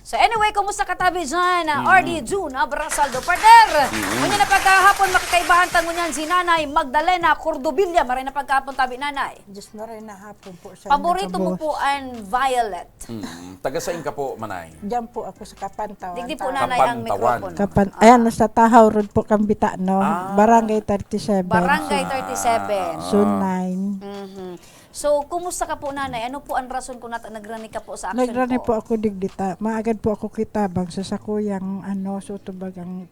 So anyway, kumusta katabi dyan? RD June Abrasaldo partner. Ngunyan na pagkahapon makakaibahan tango niyan si Nanay Magdalena Cordovilla. Maray na pagkahapon tabi nanay.
Diyos maray na hapon po sa
paborito mo po ang violet.
Taga saan ka po, Manay?
Diyan po ako sa Kapantawan.
Digdi po nanay ang mikropono.
Ayan, sa Tahaw Road po Kambita, no? Barangay 37.
Barangay 37.
Zone 9.
So, kumusta ka po nanay? Ano po ang rason kung nagrani ka po sa action
nagrani po ako digdita. Maagad po ako kitabang sa sakuyang sutubagang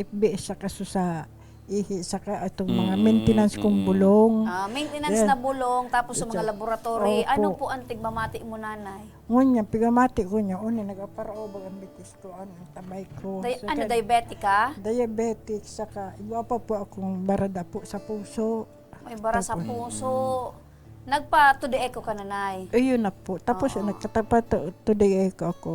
FBS sa kaso sa ihi saka itong mga maintenance kong bulong.
Maintenance na bulong, tapos sa mga laboratory. Ano po ang tigmamati mo nanay?
Ngunya, pigamati ko niya. Una, nag-aparobag ang bitis ko. Tabay ko.
Diabetic ka?
Diabetic, saka iba pa po akong barada po sa puso.
May bara sa puso. Nagpa-to the echo ka nanay?
Ayun na po. Tapos nagkatapat-to the echo ako.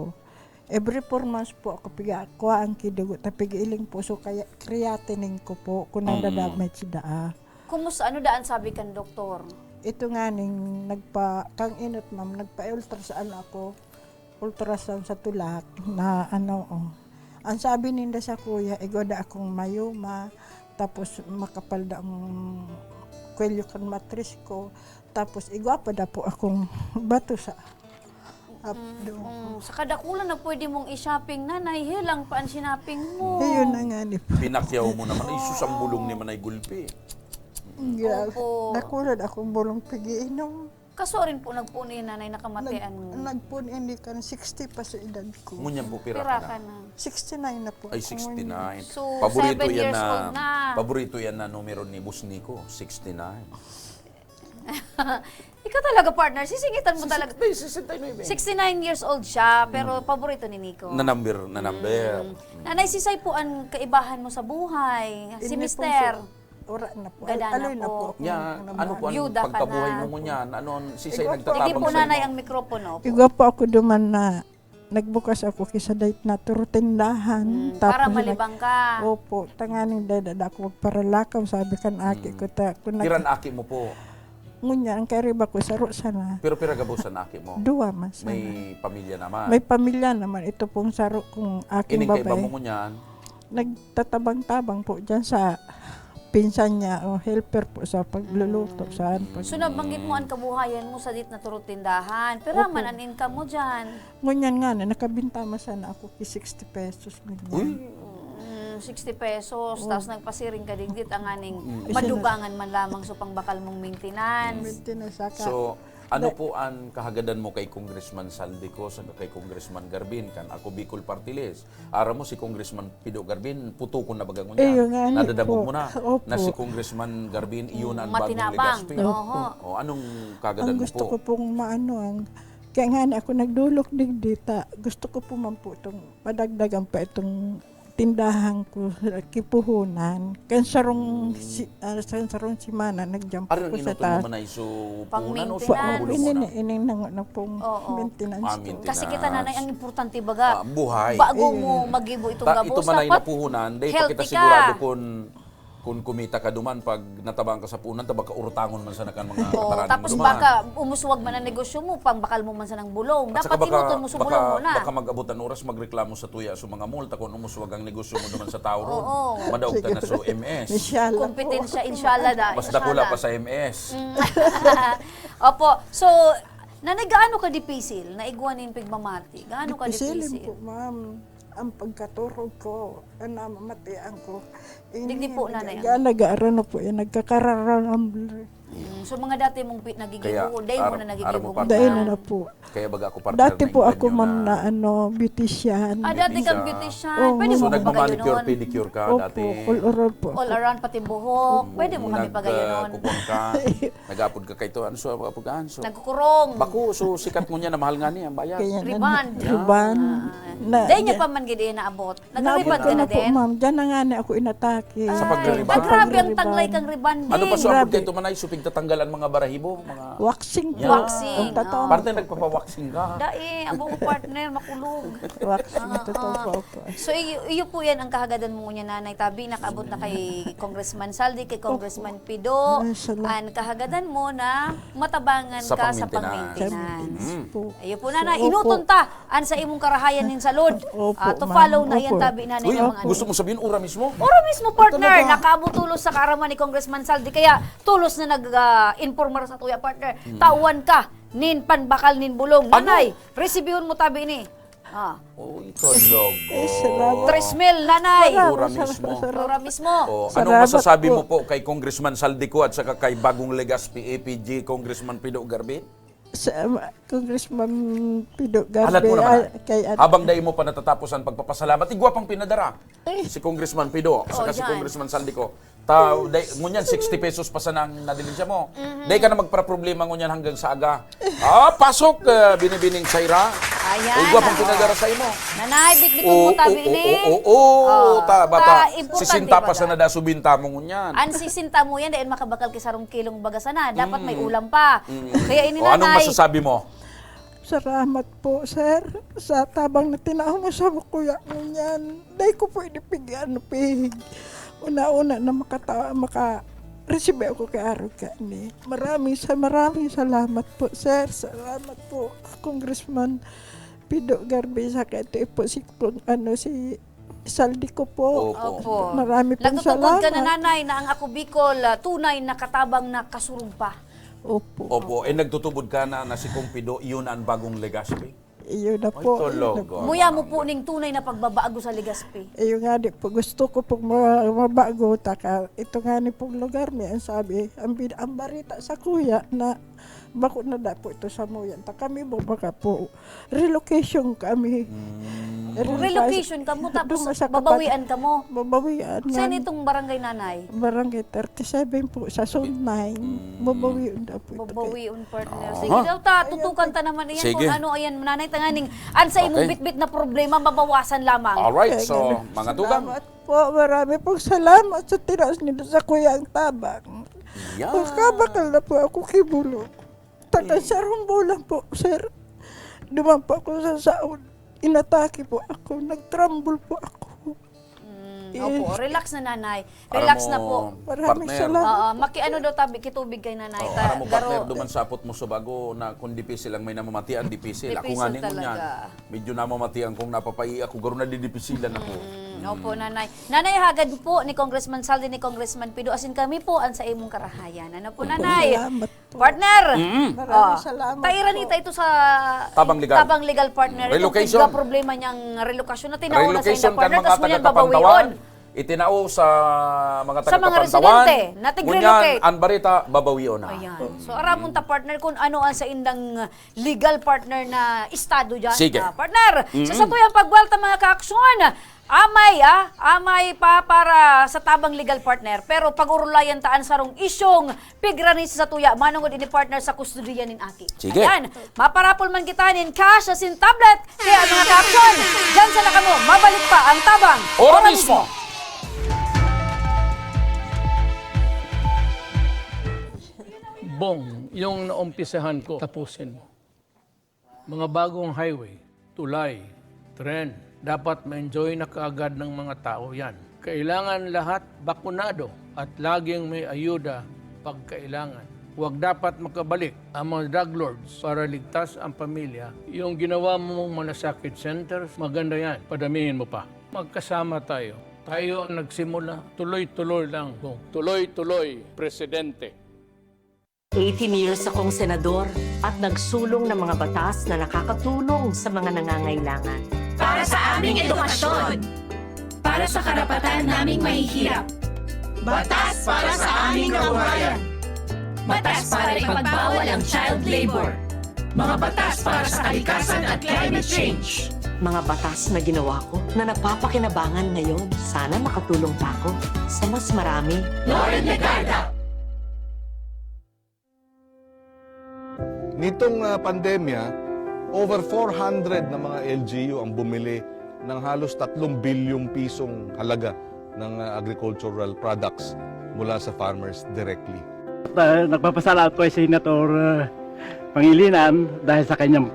Every 4 months po ako kuha ang kidugo. Tapigiling po. So kaya creatinine ko po kung nadadamage daa.
Kumusta? Ano daan sabi kan doktor?
Ito nga ning kang inot ma'am, nagpa-ultrasound ako. Ultrasound sa tulak na Ang sabi ninda sa kuya, igoda akong mayuma. Tapos makapal da ang kwelyo kan matris ko. Tapos igwapa da po akong bato sa abdo.
Sa kadakulan na pwede mong i-shopping nanay, hilang pa ang sinaping mo.
Ayun na nga ni po.
Pinakyaw mo naman, isus ang bulong ni Manay Gulpi.
Grabe. Nakulan akong bulong pigiinom.
Kaso rin po nagpuni nanay nakamatian mo.
Nagpun hindi ka 60 pa sa edad ko.
Ngunyan po pira
Pira
ka
ka
na.
na.
69 na po.
Ay,
ako
69.
ngayon.
So,
Paborito
7
yan
years old na.
Paborito yan na numero ni Busnico, 69.
Ikaw talaga, partner. Sisingitan mo talaga.
69.
69 years old siya, pero paborito ni Nico.
Na number.
Nanay, sisay po ang kaibahan mo sa buhay. Si
Hindi po
Mister.
Ora na po.
Gada
Aloy
na po.
Ya, ano po ang
Byuda ka
pagkabuhay
na.
mo ngunyan? Ano sisay
Ikaw po.
nagtatabang
Sige po,
sa
nanay,
imo?
ang mikropono.
Igo po ako duman na nagbukas ako kisa date na turutindahan.
Para malibang ka.
Opo, tanganing dada ako magparalakaw. Sabi kan aki ko ta.
Piran aki mo po.
Ngunya, ang kariba ko saro sana.
Pero pira gabusan aki mo.
Dua mas.
May pamilya naman.
May pamilya naman. Ito pong saro kong aking
Ining kay ba mo
babae.
ngunyan?
Nagtatabang-tabang po dyan sa pinsan niya o helper po sa pagluluto saan.
So nabanggit mo ang kabuhayan mo sa dit na turutindahan. Pero
Opo.
man ang income mo dyan.
Ngunyan nga na, nakabintama sana ako ki 60 pesos. Ngunyan.
60 pesos, tapos nagpasiring ka digdit ang aning
Mm.
madugangan man lamang so pangbakal mong maintenance.
Maintenance saka.
So, ano po ang kahagadan mo kay Congressman Saldico sa kay Congressman Garbin kan ako Bicol Party List? Ara mo si Congressman Pido Garbin putukon na bagang niya.
Yung nga ni
Nadadabog
po.
mo na
Opo.
na si Congressman Garbin iyon ang bagong
Matinabang.
Legazpi.
Oho.
O anong kagadan
Ang
mo
gusto
po?
ko pong maano ang kaya nga na ako nagdulok digdita. Gusto ko po man po itong padagdagan pa itong tindahan ko sa kipuhunan. Kaya sarong simana nagjump
Aron
ko sa
inuto
taas.
mo man ay so
Pang
punan o
maintenance.
pangulong mo na?
Ining na pong
Oo.
maintenance ko.
Maintenance.
Kasi kita nanay ang importante baga.
Buhay.
Bago mo magibo itong
Ito
gabos,
man ay
dapat
napuhunan, dahil pa
healthy
kita
ka.
sigurado kung kumita ka duman pag natabang ka sa punan, tabag ka urutangon man sa nakan mga
Oo,
kataraning
tapos
mo duman.
baka umuswag man ang negosyo mo, pangbakal mo man sa ng bulong.
At saka
Dapat tinutun mo sa bulong mo na.
Baka mag-abutan oras, magreklamo sa tuya sa mga multa kung umuswag ang negosyo mo duman sa tao ron.
Oo.
Madaog ka na sa MS.
Kompetensya, inshallah da.
Mas dakula pa sa MS.
Opo, so, nanay, gaano ka dipisil? Naigwanin pigmamati. Gaano ka
Isilin
dipisil?
po, ma'am. Ang pagkaturog ko, ang namamatian ko.
Digdi po, nanay.
Nag-aaral na po yan, nagkakararang.
So, mga dati mong nagigibo, day mo na nagigibo.
Dahil na po.
Kaya baga ako partner
Dati
na
po ako
inganyo
ma'am na beautician.
Dati kang beautician.
Oo.
Pwede
So
mo kami
nagmamanicure,
pagayonon.
pedicure ka
Opo,
dati.
all around po.
All around, pati buhok. Pwede mo kami pagayonon.
Nagkukuhan ka, nag-apod ka kay to. Ano so, apod ka? So,
Nagkukurong.
Bako, so sikat mo niya na mahal nga niya, ang bayad.
Riban.
Riban.
Dahil niya pa man gidi naabot. Nag-riban ka na
po,
din.
ma'am. Diyan na nga na ako inatake.
Sa pagre-riban.
Grabe ang tanglay kang riban din.
Ano pa so apod kayo tumanay, supig tatanggalan mga barahibo? Mga...
Waxing po.
Yeah.
Waxing.
Ang totoo.
Partner, nagpapawaxing ka.
Dai, ang buong partner, makulog.
Waxing, totoo po.
So, iyo po yan ang kahagadan mo niya, Nanay Tabi. Nakaabot na kay Congressman Saldi, kay Congressman Pido. Ang kahagadan mo na matabangan
Sa
ka sa
pang-maintenance.
pang-maintenance. Iyo po, Nanay. Inuton ta an sa imong karahayan nin salud. To
ma'am.
follow na yan,
Opo.
Tabi, Nanay.
Uy,
ng mga
gusto mo sabihin, ura mismo?
Ora mismo, partner. Nakaabot tulos sa karaman ni Congressman Saldi. Kaya tulos na nag-informer sa tuya, partner. Tauan ka nin panbakal nin bulong. Nanay, resibihon mo tabi ni.
Uy, tolog.
3 mil, Nanay.
Ura mismo.
Ura mismo.
Oh, anong masasabi mo po kay Congressman Saldico at saka kay Bagong Legazpi APG Congressman Pido Garbin?
Sa Congressman Pido
Alat
Garbe.
mo naman.
Kay,
Habang dahil mo pa natatapos ang pagpapasalamat, igwa pang pinadara. Si Congressman Pido, saka si
yan.
Congressman Saldico. Ngunyan, 60 pesos pa sa nang nadilisya mo. Dahil ka na magpara-problema ngunyan hanggang sa aga. Pasok, binibining sayra.
Ayan.
Igwa pang pinadara sa imo.
Nanay, bitbiton mo tabi ni.
Bata.
importante
Sisinta pa
baga.
sa nadasubinta mo ngunyan.
An sisinta mo yan, dahil makabakal kisarong kilong bagasana. Dapat may ulam pa. Kaya ini,
Anong
Nanay.
masasabi mo?
Salamat po, sir. Sa tabang na tinaho mo sa kuya mo yan. Dahil ko po inipigyan, pig. Una-una na maka-receive ako kay Aruga ni. Maraming salamat po, sir. Salamat po, Congressman Pido Garbe. Saka ito po si Saldico po.
Opo.
Marami pong
Nagtutugod
salamat.
ka na, Nanay, na ang ako Bicol, tunay na katabang na kasurong pa.
Opo.
Opo, nagtutubod ka na si Kong Pido, iyon ang Bagong Legazpi.
Iyo na po.
Muya mo po ning tunay na pagbabago sa Legazpi.
Iyo nga di po, gusto ko pong mabago. Ito nga ni pong lugar niya, ang sabi, ang barita sa kuya na bako na po ito sa Muyan. Kami po baka po, relocation kami.
Relocation ka mo, tapos babawian ka mo.
Babawian.
Saan itong barangay nanay?
Barangay 37 po, sa Zone 9. Babawian na po ito.
Babawian partner. Sige daw ta, tutukan ta naman iyan kung ano, ayan, nanay, tanganing, ansa imong bitbit na problema, mabawasan lamang.
Alright, so, mga tugang.
Salamat po, marami pong salamat sa tinaas nito sa kuya ang tabang. Magkabakal na po ako kibulo. Taga-sarong bulan po, sir. Duman po ako sa saon. Inatake po ako, nagtremble po ako.
Opo, relax na nanay. Relax na po.
Maraming salamat.
Makiano daw tabi, kitubig kay nanay.
Para mo partner, duman sapot mo sa bago na kung dipisil lang may namamatian, dipisil. Ako nga ningon yan. Medyo namamatian kung napapai ako, garo na didipisilan ako.
Opo, nanay. Nanay, hagad po ni Congressman Saldi, ni Congressman Pido. Asin kami po ang sa imong karahayan. Ano po, nanay?
Salamat po.
Partner!
Maraming salamat
Tairanita ito sa
Tabang
legal partner.
Relocation.
Itong problema niyang relokasyon na tinawag na sa
Relocation
inyo partner.
kan
Tapos
mga
ngunyan
taga-Kapantawan.
babawion.
Itinao sa mga
Sa mga
taga-Kapantawan.
residente na tig-relocate.
Ngunyan, Anbarita, babawion na.
Ayan. So, aramon ta partner kung ano ang sa indang legal partner na estado dyan.
Sige.
Partner, sa tuyang pagwalta mga kaaksyon, amay pa para sa tabang legal partner. Pero pag-urulayan taan sarong isyong pigranis sa tuya, manungod ini partner sa kustodiya nin aki.
Sige.
Ayan, maparapol man kita nin cash as in tablet. Kaya mga kaaksyon, dyan sa nakamo, mabalik pa ang tabang.
Ora mismo.
Bong, yung naumpisahan ko, tapusin mo. Mga bagong highway, tulay, tren, dapat ma-enjoy na kaagad ng mga tao yan. Kailangan lahat bakunado at laging may ayuda pag kailangan. Huwag dapat makabalik ang mga drug lords para ligtas ang pamilya. Yung ginawa mong malasakit centers, maganda yan. Padamihin mo pa. Magkasama tayo. Tayo ang nagsimula. Tuloy-tuloy lang. Tuloy-tuloy, Presidente.
18 years akong senador at nagsulong ng mga batas na nakakatulong sa mga nangangailangan.
Para sa aming edukasyon. Para sa karapatan naming mahihirap. Batas para sa aming kabuhayan. Batas para ipagbawal ang child labor. Mga batas para sa kalikasan at climate change.
Mga batas na ginawa ko na napapakinabangan ngayon. Sana makatulong pa ako sa mas marami.
Lauren Legarda.
Nitong pandemya, over 400 na mga LGU ang bumili ng halos 3 bilyong pisong halaga ng agricultural products mula sa farmers directly.
Nagpapasalamat ko kay Senator Pangilinan dahil sa kanyang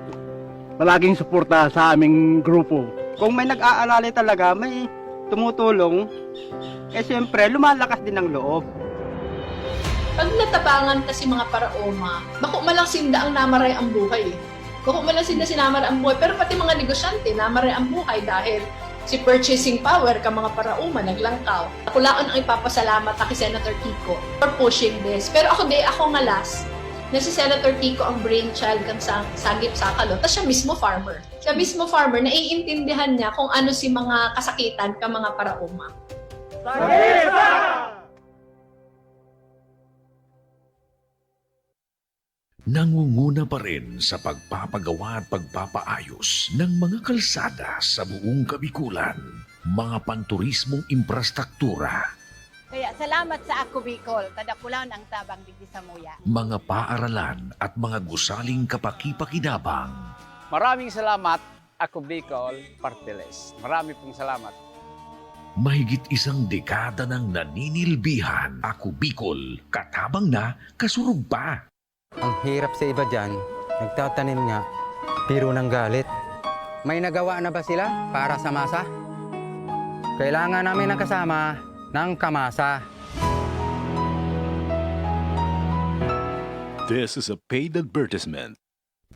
palaging suporta sa aming grupo.
Kung may nag-aalala talaga, may tumutulong, siyempre lumalakas din ang loob.
Pag natabangan kasi mga paraoma, bako malang sinda ang namaray ang buhay. Bako malang sinda sinamar ang buhay, pero pati mga negosyante namaray ang buhay dahil si purchasing power ka mga paraoma naglangkaw. Kulaan ang ipapasalamat kay Senator Kiko for pushing this. Pero ako nga last, na si Senator Kiko ang brainchild kang Sagip Sakalo, tapos siya mismo farmer. Siya mismo farmer, naiintindihan niya kung ano si mga kasakitan ka mga paraoma.
Nangunguna pa rin sa pagpapagawa at pagpapaayos ng mga kalsada sa buong Kabikulan, mga panturismong infrastruktura,
Kaya salamat sa Ako Bicol, tadakulan ang tabang digdi sa Muya.
mga paaralan at mga gusaling kapakipakinabang.
Maraming salamat, Ako Bicol Partiles. Marami pong salamat.
Mahigit 1 dekada ng naninilbihan, Ako Bicol, katabang na, kasurug pa.
Ang hirap sa iba dyan, nagtatanim nga, pero ng galit. May nagawa na ba sila para sa masa? Kailangan namin ng kasama ng kamasa.
This is a paid advertisement.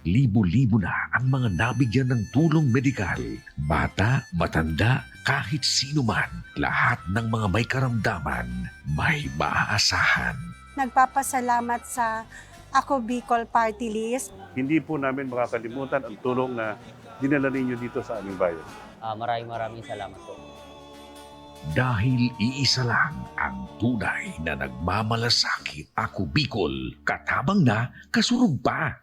Libo-libo na ang mga nabigyan ng tulong medikal. Bata, matanda, kahit sino man, lahat ng mga may karamdaman, may maaasahan.
Nagpapasalamat sa Ako Bicol Party List.
Hindi po namin makakalimutan ang tulong na
dinala ninyo dito sa aming bayan.
Maraming salamat po.
Dahil iisa lang ang tunay na nagmamalasakit. Ako Bicol, katabang na, kasurug pa.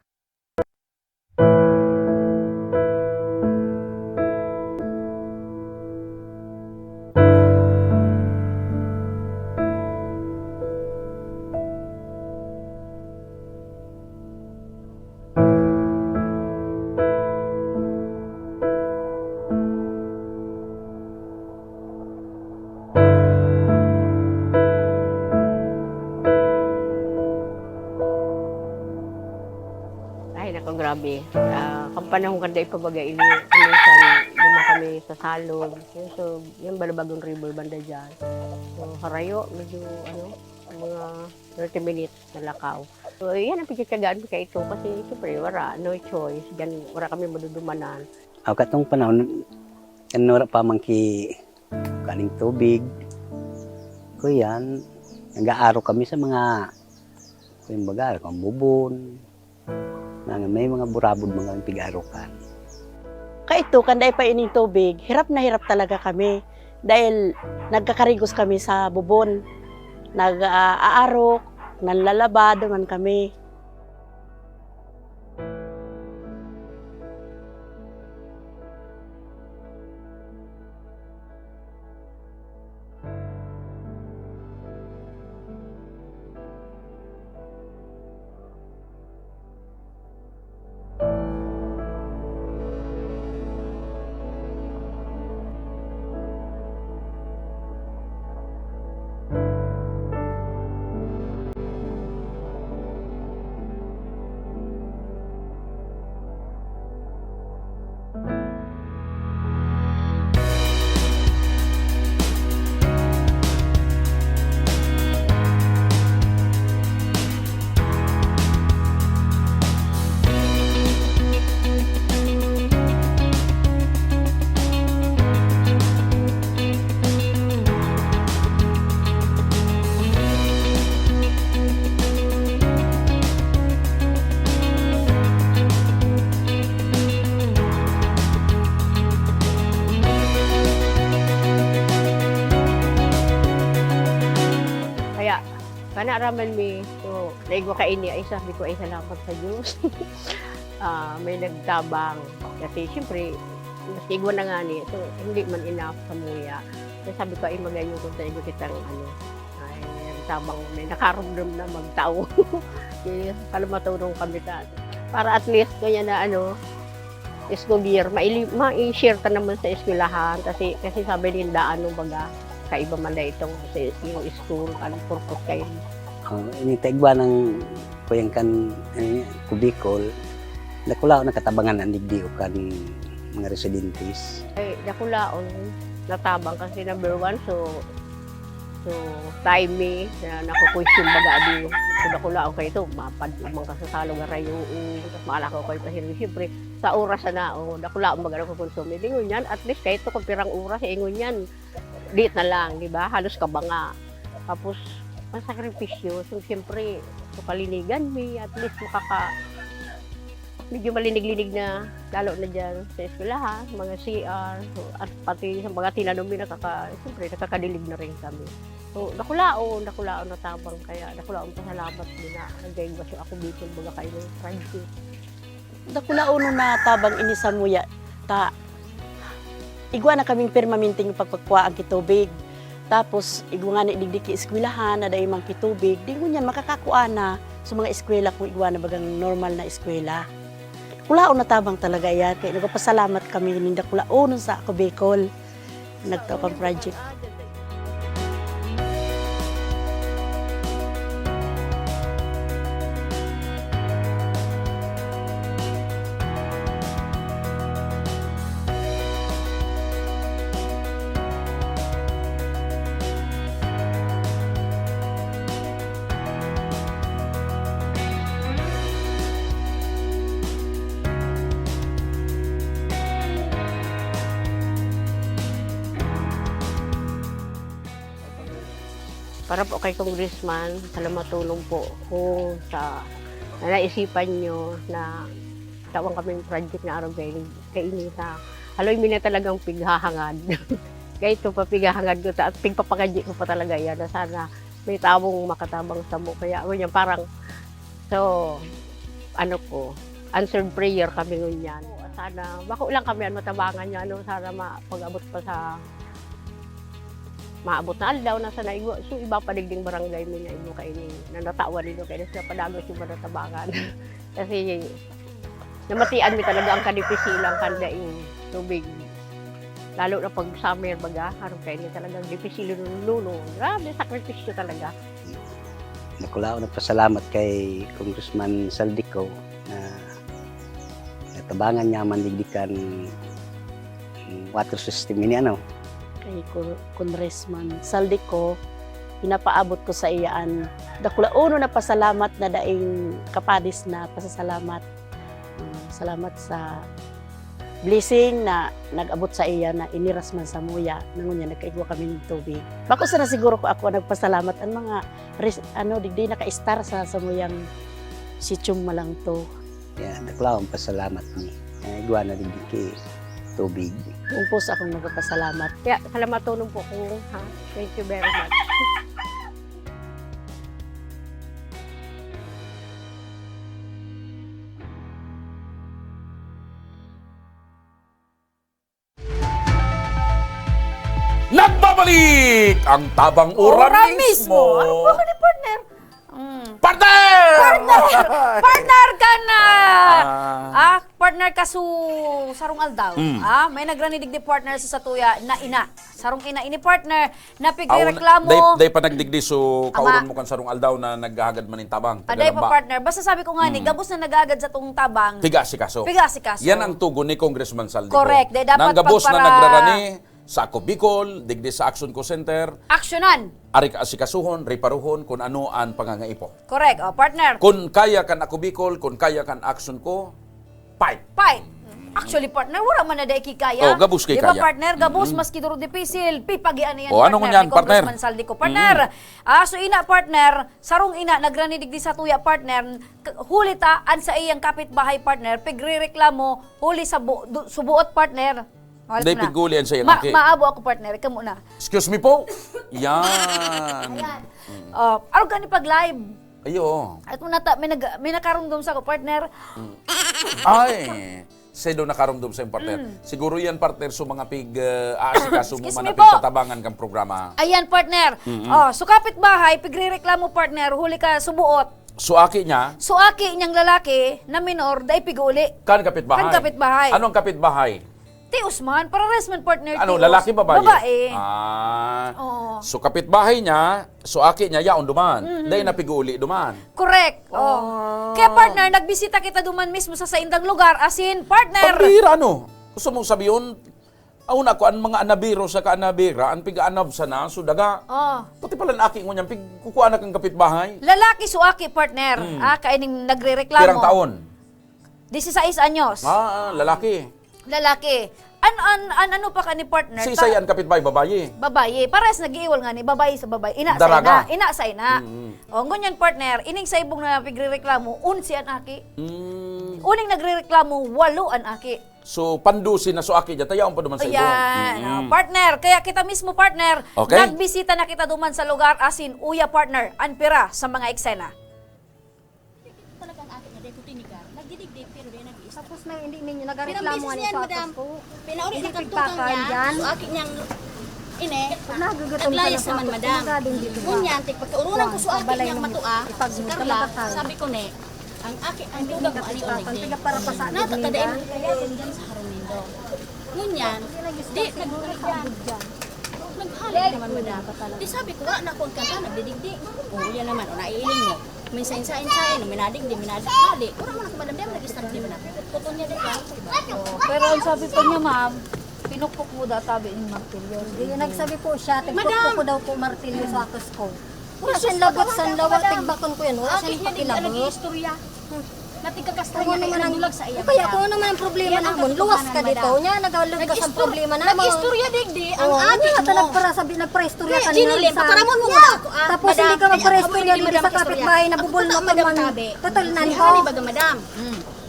Ay, nako, grabe. Kampanahong kanda ipabagay ini. Minsan, luma kami sa salog. So, yung Balabagong River banda dyan. So, harayo, medyo, mga 30 minutes na lakaw. So, yan ang pagkakagaan ko kay ito. Kasi, siyempre, wala, no choice. Diyan, wala kami madudumanan.
Ako katong panahon, kanura pa kaning tubig. Kuyan, nag-aaro kami sa mga, kung baga, kung bubon. May mga burabod mga pig-arukan.
Kaito, kanday pa ining tubig, hirap na hirap talaga kami. Dahil nagkakarigos kami sa bubon. Nag-aarok, nanlalaba, duman kami. Raman mi, so naigwa ka ini ay sabi ko ay salamat sa Diyos. May nagtabang kasi siyempre mas igwa na nga ni, so hindi man enough sa muya. So sabi ko ay magayon kung sa igwa kitang ay nagtabang, may nakarumdum na magtao. Kaya kalamatulong kami ta. Para at least kanya na school year, ma-share ta naman sa eskwelahan kasi sabi nila baga kaiba man na itong yung school, anong purpose kayo.
Ini taigwa ng kuyang kan Kubicol, nakulaon na katabangan ang digdio kan mga residentes.
Ay, nakulaon, natabang kasi number 1, so timing na nakukwestiyon baga di. So nakulaon kayo ito, mapad mga kasasalo nga rayo, maalakaw kayo pahirin. Siyempre, sa oras na nakulaon baga nakukonsume. Di ngunyan, at least kahit ito kung pirang oras, ngunyan, diit na lang, di ba? Halos ka ba nga. Tapos, masakripisyo. So, siyempre, so kalinigan at least medyo malinig-linig na, lalo na dyan sa eskwelahan, mga CR, so, at pati sa mga tinanong siyempre, nakakadilig na rin kami. So, nakulaon na tabang, kaya nakulaon pasalamat din na nagayong baso ako dito, baga kayo ng Francis.
Nakulaon na tabang ini sa muya, igwa na kaming permanenteng pagpagkuhaan kitubig. Tapos, igwa nga na idigdiki eskwelahan na dahil mang kitubig, di mo niyan makakakuan na sa mga eskwela kung igwa na bagang normal na eskwela. Kulaon na tabang talaga yan. Kaya nagpasalamat kami ninda kulaon sa Ako Bicol. Nagtawag project.
Para po kay Congressman, salamat tulong po kung sa naisipan nyo na tawang kami project na araw kay inita. Haloy mi na talagang pighahangad. Kaya ito pa pighahangad ko at pigpapakadji ko pa talaga yan na sana may tawong makatabang sa mo. Kaya ganyan parang so ano ko, answered prayer kami ngunyan. Sana bako lang kami matabangan niya sana mapag-abot pa sa maabot na aldaw na sa naigo. So iba pa digding barangay mo niya ino kay ni nanatawan nito kay sa padagos yung manatabangan. Kasi namatian mi talaga ang kadipisilang kandaing tubig. Lalo na pag summer baga, harap kay ni talagang dipisilo nuno. Grabe sakripisyo talaga.
Nakulao nagpasalamat kay Congressman Saldico na natabangan niya mandigdikan water system ini ano.
Kay Congressman Saldico, pinapaabot ko sa iyaan. Dakula uno na pasalamat na daing kapadis na pasasalamat. Salamat sa blessing na nag-abot sa iya na iniras man sa muya. Nangunya nagkaigwa kami ng tubig. Bako sana siguro ko ako nagpasalamat ang mga digdi naka-star sa samuyang sitchum malang to.
Yeah, nakulao ang pasalamat ni. Igwa na digdi kay tubig.
Kung po sa akong nagpasalamat.
Kaya salamat tunong po ko. Ha? Thank you very much.
Nagbabalik ang tabang ura mismo.
Ano ba ni partner?
Partner!
Partner ka na! Partner ka sarong aldaw. May nagranidig di partner sa Satuya na ina. Sarong ina ini partner na pigreklamo.
Day pa nagdigdi so kauron mo kan sarong aldaw na naghahagad man in tabang.
Day pa partner. Basta sabi ko nga ni, gabos na nagagad sa tong tabang.
Piga si kaso.
Yan
ang tugon ni Congressman Saldico.
Correct. Day dapat
nang gabos na nagrarani sa Ako Bicol, digdi sa Action Co Center.
Aksyonan.
Ari asikasuhon, riparuhon kung ano ang pangangaipo.
Correct. Partner.
Kung kaya kan Ako Bicol, kung kaya kan Action Co, fight.
Actually, partner, wala man na dahi kikaya.
Gabos kay
diba,
kaya.
partner? Gabos, maski duro dipisil. Pipagian na yan,
ano ngunyan, partner?
Congressman Saldico. Partner, so ina, partner, sarong ina, nagranidig di sa tuya, partner, huli taan sa iyang kapitbahay, partner, pigrereklamo, huli sa subuot, partner.
Day pigulian sa iyang aki.
Maabo ako, partner. Ikaw muna.
Excuse me po. Yan.
Ayan. Araw gani pag-live.
Ayo.
At may nakarumdum sa ko, partner.
Ay. Sedo nakarumdum sa iyong partner. Siguro yan, partner, so mga aasikaso mo man na pagtatabangan kang programa.
Ayan, partner. So kapitbahay, pigrereklamo, partner, huli ka subuot.
So aki niya?
So aki niyang lalaki na minor, dahil piguli.
Kan kapitbahay? Anong kapitbahay?
Ti Usman, para resman partner.
Ano, lalaki babae?
Babae.
So kapitbahay niya, so aki niya, yaon duman. Dahil napiguli duman.
Correct. Kaya partner, nagbisita kita duman mismo sa indang lugar, as in, partner.
Pambira, no? Gusto mong sabihin, una ko, ang mga anabiro sa kaanabira, ang piga-anab sa na, so daga. Pati pala na aki ngunyan, kukuha na kang kapitbahay.
Lalaki, so aki, partner. Kaining nagre-reklamo.
Pirang taon?
16 anyos.
Lalaki.
Lalaki. Ano pa ka ni partner?
Si isayan kapitbahay, babae.
Babae. Pares nag-iiwal nga ni babae sa babae. Ina sa ina. Ina sa ina. O, ngunyan partner, ining sa ibong na pigre-reklamo, unsi an aki. Uning nagre-reklamo, 8 an aki.
So, pandusin na so aki dyan, tayaon pa duman sa ibong.
Ayan. Partner, kaya kita mismo partner, nagbisita na kita duman sa lugar, asin, uya partner, anpira sa mga eksena.
Tapos na hindi ninyo nagareklamo ano sa atos ko.
Pinauri ng kantukan niya, so akin niyang naglayas naman, madam. Ngunyan, pagkaurunan ko so akin niyang matua, si Carla, sabi ko ne, ang akin, ang dugang ko ani ulit natatadain mo kaya dyan sa Haronindo. Ngunyan, di, naghalik naman, madam. Di sabi ko, na kung kanta, nagdidigdi. Yan naman, naiiling mo. May sain-sain, minadig, hali. Kurang mo na kumadamdam, nag-stand di man natin. Puto niya dito.
Pero ang sabi pa niya, ma'am, pinukpok mo daw sabi yung martilyo.
Nagsabi po siya, tigpukpok ko daw po martilyo sa atos ko. Wala siyang lagot sa lawa, tigbakon ko yan. Wala siyang pakilabot.
Natigkakastayan na dulag sa iya.
Kaya kung ano man ang problema namon, luwas ka dito. Nya nagalugas ang problema namon.
Nag-istorya digdi ang agi mo.
Nagpa-istorya ka
Ginilin, pagkaramon mo muna ako.
Tapos hindi ka magpa-istorya dito sa kapitbahay na bubulno ka man. Total na ko.
Baga madam.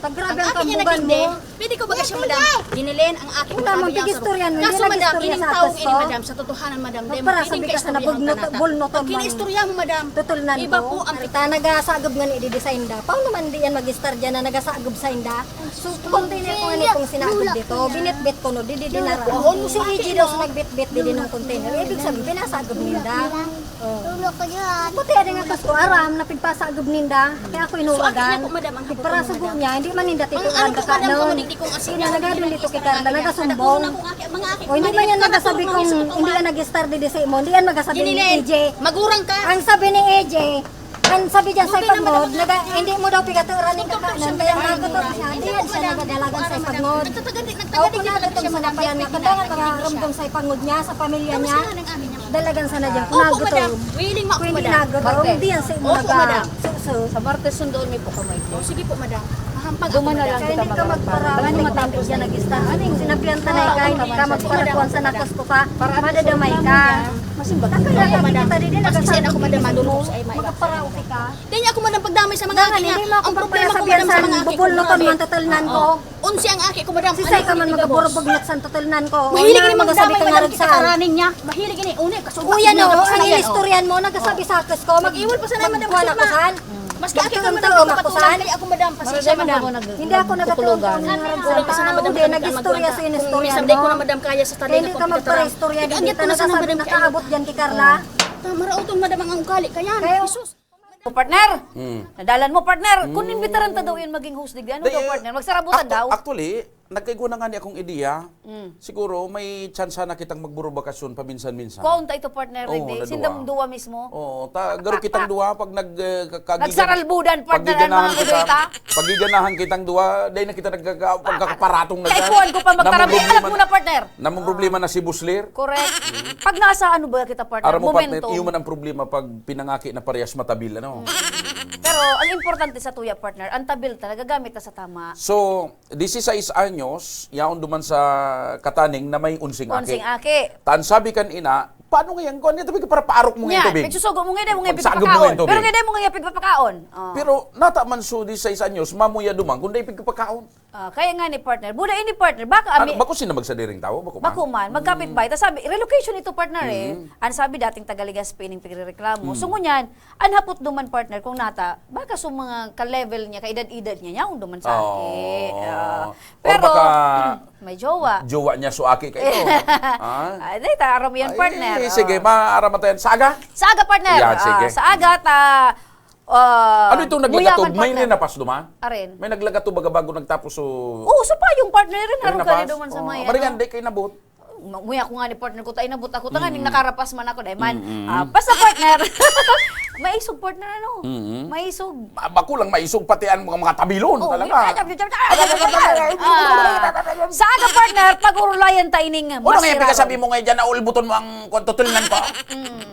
Tagrabe
Ang
ang
akin niya
kambugan
nagindi,
mo.
pwede ko baga siya, madam, dinilin ang aking
Wala mong pigistorya nun,
Kaso,
hindi
madam,
nagistorya
ining
sa
taong
atos
ini,
ko.
madam, sa totohanan, madam, di mo
Magpara
pwedeng
sabi ka sa
kaistoryahan
nabugnoton,
tanata.
bulnoton
Pag kinistorya mo, madam,
tutulnan
iba
ko.
po ang
Arita, nagasagab nga ni i-design da. Paano naman di yan mag-star dyan na nagasagab sa inda? So, container ko nga nitong sinagab dito. Binitbit ko no, di dinara. Kung si EG daw sa nagbitbit di ng container. Ibig sabihin, pinasagab ninda. Buti yan nga kas ko aram na pigpasagab ninda. Kaya ako inuwagan. Para sa niya, hindi man ninda tituan ka noon. Hindi nagadun dito kay Carla, nagasumbong. O hindi man yan nagasabi kung hindi ka nag-star di sa mo. Hindi yan magasabi ni EJ.
Magurang ka.
Ang sabi ni EJ, ang sabi dyan sa ipagmod, hindi mo daw pigaturan ng kakanan, kaya nagutot siya, hindi yan siya nagadalagan sa ipagmod. O kung nagutom sa napayan niya, kadangan makaramdam sa ipagmod niya, sa pamilya niya, dalagan sana dyan, kung nagutom.
Willing mo ako,
Kung hindi
madam.
nagutom, hindi yan sa imo
Opo, madam.
Sa
Martes sundoon may po kamay ko. O, sige po, madam. Hahampag ako,
Duman na lang kita magpara. Ano matapos yan nag-star? Ano yung sinabihan tanay ka, hindi ka magparakuan sa nakos ko pa, madadamay ka.
Masimbag.
Kaya
madam.
kita din
Pasisin ako, madam, madulog
mo,
sa ima.
magpaparauti ka.
Di niya ako, madam, pagdamay sa mga aking.
Hindi mo ako
Ang problema ko,
magpasabihan
madam,
sa
sa mga aking.
bubul no ton man tatalnan ko.
Unsi ang aki ko, madam.
Sisay ka man magaburubog na sa tatalnan ko.
Mahilig ini
magasabi
magdamay,
ka
madam,
nga rin
kita karanin niya. Mahilig ini. Una, kasubat.
Kuya no,
Madam,
ang
yan,
inistoryan mo, nagasabi sa akas ko.
Mag-iwal pa sana, madam,
Magkuhan ako
masama.
saan.
Mas kaki ko, madam,
Magtuon ako
kapatulan.
saan.
Kaya ako, madam, pasensya, madam.
Hindi ako nagatulungan.
Kulang ka sana, madam.
Hindi, nag-istorya sa inistoryan
Someday ko
mo.
na, madam, kaya sa tabi
Hindi ka magpara-istorya dito. Nakasabi nakaabot dyan kay Carla.
Tama raw itong madam ang ukali. Kaya, Jesus.
Partner, nadalan mo partner, kung imbitaran ta daw yun maging host di ano daw partner, magsarabutan daw.
Actually, nagkaigwa na nga ni akong ideya. Siguro may chance na kitang magburo bakasyon paminsan-minsan.
Kaunta ito partner,
Oo,
hindi.
na
Sindam duwa mismo.
Oo, garo kitang duwa pag
Nagsaralbudan partner ang mga kudeta.
Pagiganahan kitang duwa, dahil na kita pagkakaparatong na
Kaipuan ko pa magtarami. Alam mo na partner.
Namang problema na si Buslir.
Correct. Pag nasa ano ba kita partner,
Aram mo partner,
momentum.
iyon man ang problema pag pinangaki na parehas matabil, ano?
Pero ang importante sa tuya partner, ang tabil talaga gamit na sa tama.
So, 16 anyos, yaon duman sa kataning na may unsing aki.
Unsing aki.
Tan sabi kan ina, paano ngayon ko? Ano ito para paarok mo ngayon
Yan,
tubig?
pagsusugo mo ngayon mo ngayon
Pagsagog mo
pigpapakaon.
ngayon tubig.
Pero ngayon mo ngayon pigpapakaon.
Pero nata man so 16 anyos, mamuya dumang, kung dahil pagkapakaon.
Kaya nga ni partner, buda ini partner, baka
Ano, bako sino magsadiring tao?
Bako man, magkapit ba? Tapos sabi, relocation ito partner Ano sabi dating Tagaligas Pining pigrereklamo. So ngunyan, anhapot duman partner kung nata, baka so mga ka-level niya, ka-edad-edad niya, yaon duman sa aki. Pero,
baka,
may jowa.
Jowa niya so aki kayo.
Ay, taram yan partner.
Sige, maaramatayan. Saga?
Saga partner.
Yan, sige.
Sa aga,
ano itong naglagatob? May rinapas duman?
Arin.
May naglagatob baga bago nagtapos so...
Oo, so pa yung partner rin. Harap ka rin duman sa may.
Maringan, di kayo nabot.
Muya ko nga ni partner ko, tayo nabot ako. Tanganing nakarapas man ako. Dahil man, basta partner. Maisog partner ano? Maisog.
Bako lang maisog patian mga tabilon talaga.
Sa aga partner, pag-urulayan taining
Ano nga yung sabi mo ngayon dyan na ulbuton mo ang tutulinan ko?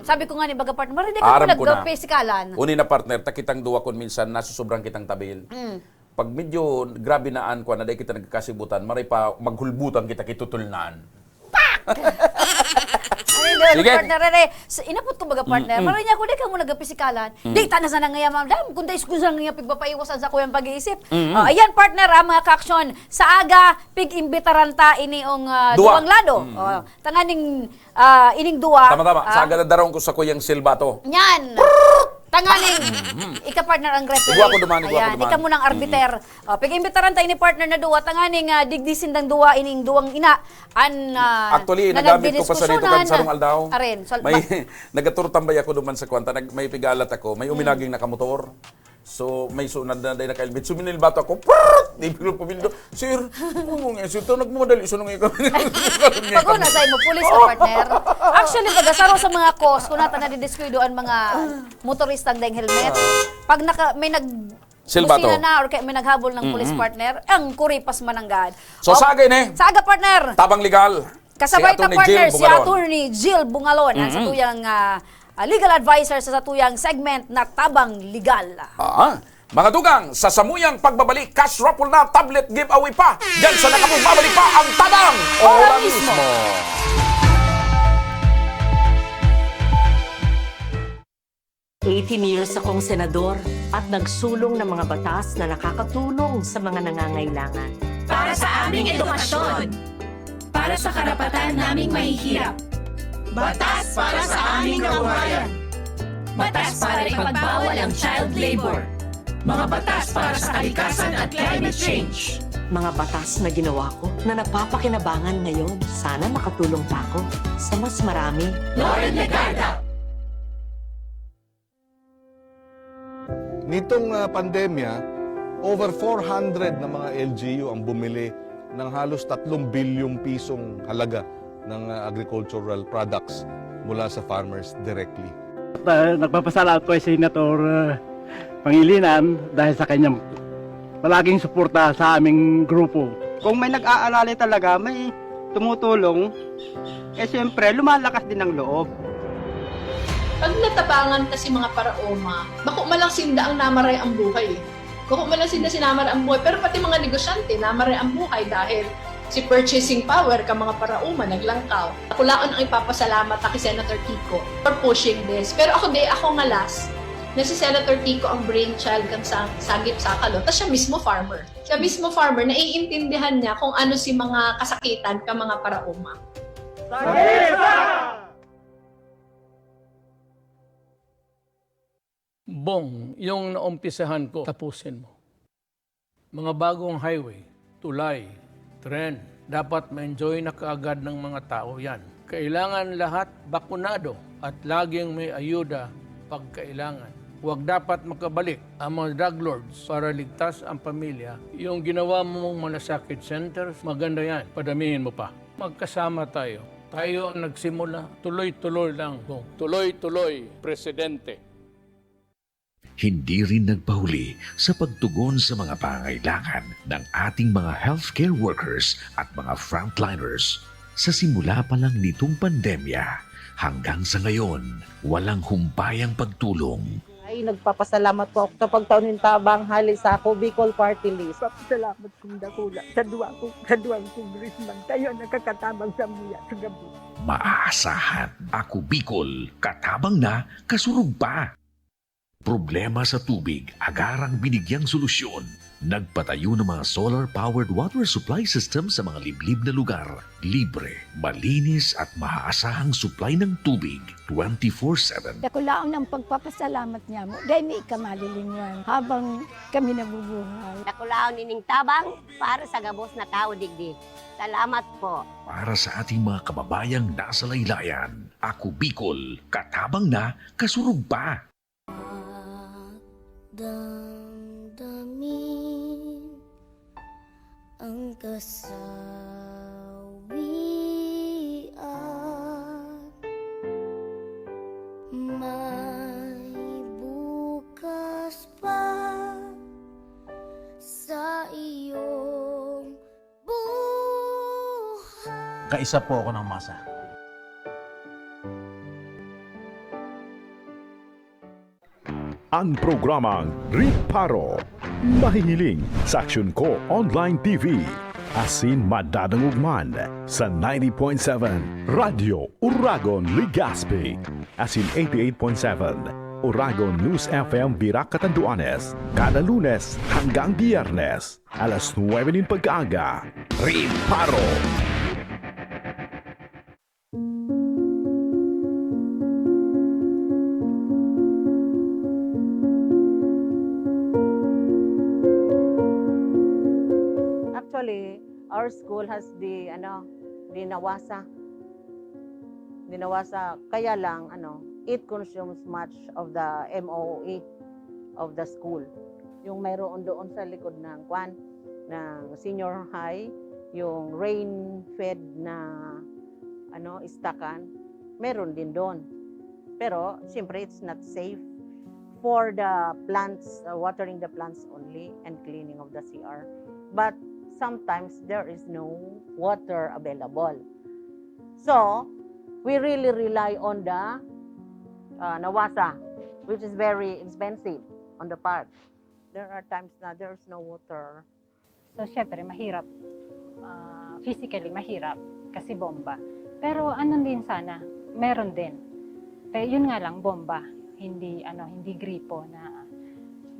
Sabi ko nga ni baga partner, marinig ako nag-pesikalan.
Uni na partner, takitang duwa kon minsan, nasusobrang kitang tabil. Pag medyo grabe naan ko na dahil kita nagkasibutan, maray pa maghulbutan kita kitutulnan.
Sige. Partner, inapot ko baga partner. Maroy niya ko, di ka mo nagpisikalan. Di, tanas na nga yaman. Dam, kung dahil kusang nga pigpapaiwasan sa kuyang pag-iisip. Ayan, partner, mga ka-aksyon. Sa aga, pig-imbitaranta iniong duwang lado. Tanganing ining duwa.
Tama-tama. Sa aga na darong ko sa kuyang silbato.
Yan. Tanganing, ika-partner ang referee.
Iguwa ko duman.
Ayan, ika mo ng arbiter. Pag-imbitaran tayo ni partner na duwa, tanganing digdisin ng duwa, ining duwang ina.
Actually, nagamit ko pa sa dito kan sarong aldaw.
Arin.
May nagaturtambay ako duman sa kwanta, may pigalat ako, may uminaging nakamotor. So, may sunad na dahil naka-helmet. Suminil bato ako, di bilo pumildo. Sir, sir, ito nagmamadali. Sunong ikaw.
Pag una sa'yo mo, pulis ka partner. Actually, bagasaro sa mga cause, kung nata nadidiskuidoan mga motoristang dahil helmet, pag may busina na or may naghabol ng police partner, ang kuripas mananggad.
So, sagay ne?
Saga partner.
Tabang legal.
Kasabay ta partner, si Attorney Jill Bungalon, sa tuyang legal advisor sa tuyang segment na Tabang Legal.
Mga dugang, sa samuyang pagbabalik, cash raffle na tablet giveaway pa. Diyan sa nakapong babalik pa ang Tabang Ora mismo.
18 years akong senador at nagsulong ng mga batas na nakakatulong sa mga nangangailangan.
Para sa aming edukasyon. Para sa karapatan naming mahihirap. Batas para sa aming kabuhayan. Batas para ipagbawal ang child labor. Mga batas para sa kalikasan at climate change.
Mga batas na ginawa ko na napapakinabangan ngayon. Sana makatulong pa ako sa mas marami.
Lauren Legarda.
Nitong pandemya, over 400 na mga LGU ang bumili ng halos 3 bilyong pisong halaga ng agricultural products mula sa farmers directly.
Nagpapasalamat po sa Senator Pangilinan dahil sa kanyang palaging suporta sa aming grupo.
Kung may nag-aalala talaga, may tumutulong, siyempre lumalakas din ang loob.
Pag natabangan kasi mga paraoma, bako malang sinda ang namaray ang buhay. Bako malang sinda sinamaray ang buhay, pero pati mga negosyante namaray ang buhay dahil si purchasing power ka mga paraoma naglangkaw. Kulaan ang ipapasalamat kay Senator Kiko for pushing this. Pero ako ngalas na si Senator Kiko ang brainchild kang Sagip Sakalo, tapos siya mismo farmer. Siya mismo farmer, naiintindihan niya kung ano si mga kasakitan ka mga paraoma.
Bong, yung naumpisahan ko, tapusin mo. Mga bagong highway, tulay, tren, dapat ma-enjoy na kaagad ng mga tao yan. Kailangan lahat bakunado at laging may ayuda pag kailangan. Huwag dapat makabalik ang mga drug lords para ligtas ang pamilya. Yung ginawa mong malasakit centers, maganda yan. Padamihin mo pa. Magkasama tayo. Tayo ang nagsimula. Tuloy-tuloy lang. Tuloy-tuloy, Presidente.
Hindi rin nagpahuli sa pagtugon sa mga pangailangan ng ating mga healthcare workers at mga frontliners. Sa simula pa lang nitong pandemya, hanggang sa ngayon, walang humpayang pagtulong.
Ay, nagpapasalamat po ako sa pagtaunin tabang hali sa ako, Bicol Party List.
Salamat kong dakula sa duwang congressman. Kayo nakakatabang sa muya sa gabi.
Maaasahan, ako Bicol, katabang na, kasurog pa. Problema sa tubig, agarang binigyang solusyon. Nagpatayo ng mga solar-powered water supply system sa mga liblib na lugar. Libre, malinis at maaasahang supply ng tubig 24/7.
Dakulaon ng pagpapasalamat niya mo dahil may kamalilingan habang kami nabubuhay.
Dakulaon nining tabang para sa gabos na tao digdig. Salamat po.
Para sa ating mga kababayang nasa laylayan, ako Bicol, katabang na, kasurog pa.
Damdamin ang kasawian, may bukas pa sa iyong buhay.
Kaisa po ako ng masa.
Ang programang Riparo, mahihiling sa Aksyon Ko Online TV. Asin madadangugman sa 90.7 Radio Uragon Legazpi. Asin 88.7 Uragon News FM Birac Catanduanes. Kada Lunes hanggang Biyernes, alas 9 din pagkaaga. Riparo.
Actually, our school has the Nawasa. Kaya lang it consumes much of the MOE of the school. Yung mayroon doon sa likod ng senior high, yung rain-fed na istakan, meron din doon. Pero siyempre it's not safe for the plants, watering the plants only and cleaning of the CR. But sometimes there is no water available. So, we really rely on the Nawasa, which is very expensive on the part. There are times na there's no water.
So, syempre, mahirap. Physically, mahirap kasi bomba. Pero ano din sana, meron din. Pero yun nga lang, bomba.
hindi gripo